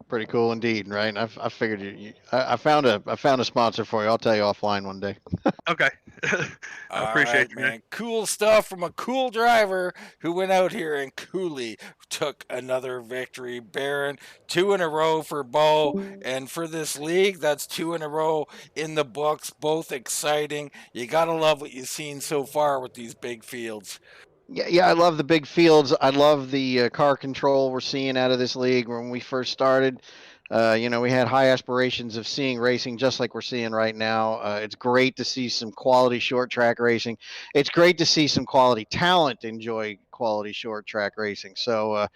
Pretty cool indeed, right? I figured I found a sponsor for you. I'll tell you offline one day. Okay. I All appreciate right, you, man. man. Cool stuff from a cool driver who went out here and coolly took another victory. Baron, two in a row for Bo. And for this league, that's two in a row in the books. Both exciting. You got to love what you've seen so far with these big fields. Yeah, I love the big fields. I love the car control we're seeing out of this league. When we first started, we had high aspirations of seeing racing just like we're seeing right now. It's great to see some quality short track racing. It's great to see some quality talent enjoy quality short track racing. So,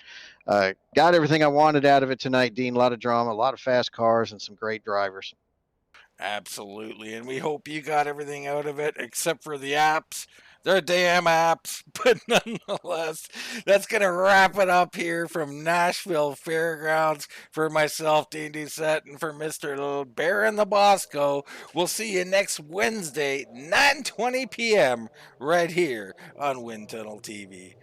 got everything I wanted out of it tonight, Dean. A lot of drama, a lot of fast cars, and some great drivers. Absolutely. And we hope you got everything out of it except for the apps. They're damn apps. But nonetheless, that's going to wrap it up here from Nashville Fairgrounds for myself, Dean Doucette, and for Mr. Baron the Bosco. We'll see you next Wednesday, 9:20 p.m. right here on Wind Tunnel TV.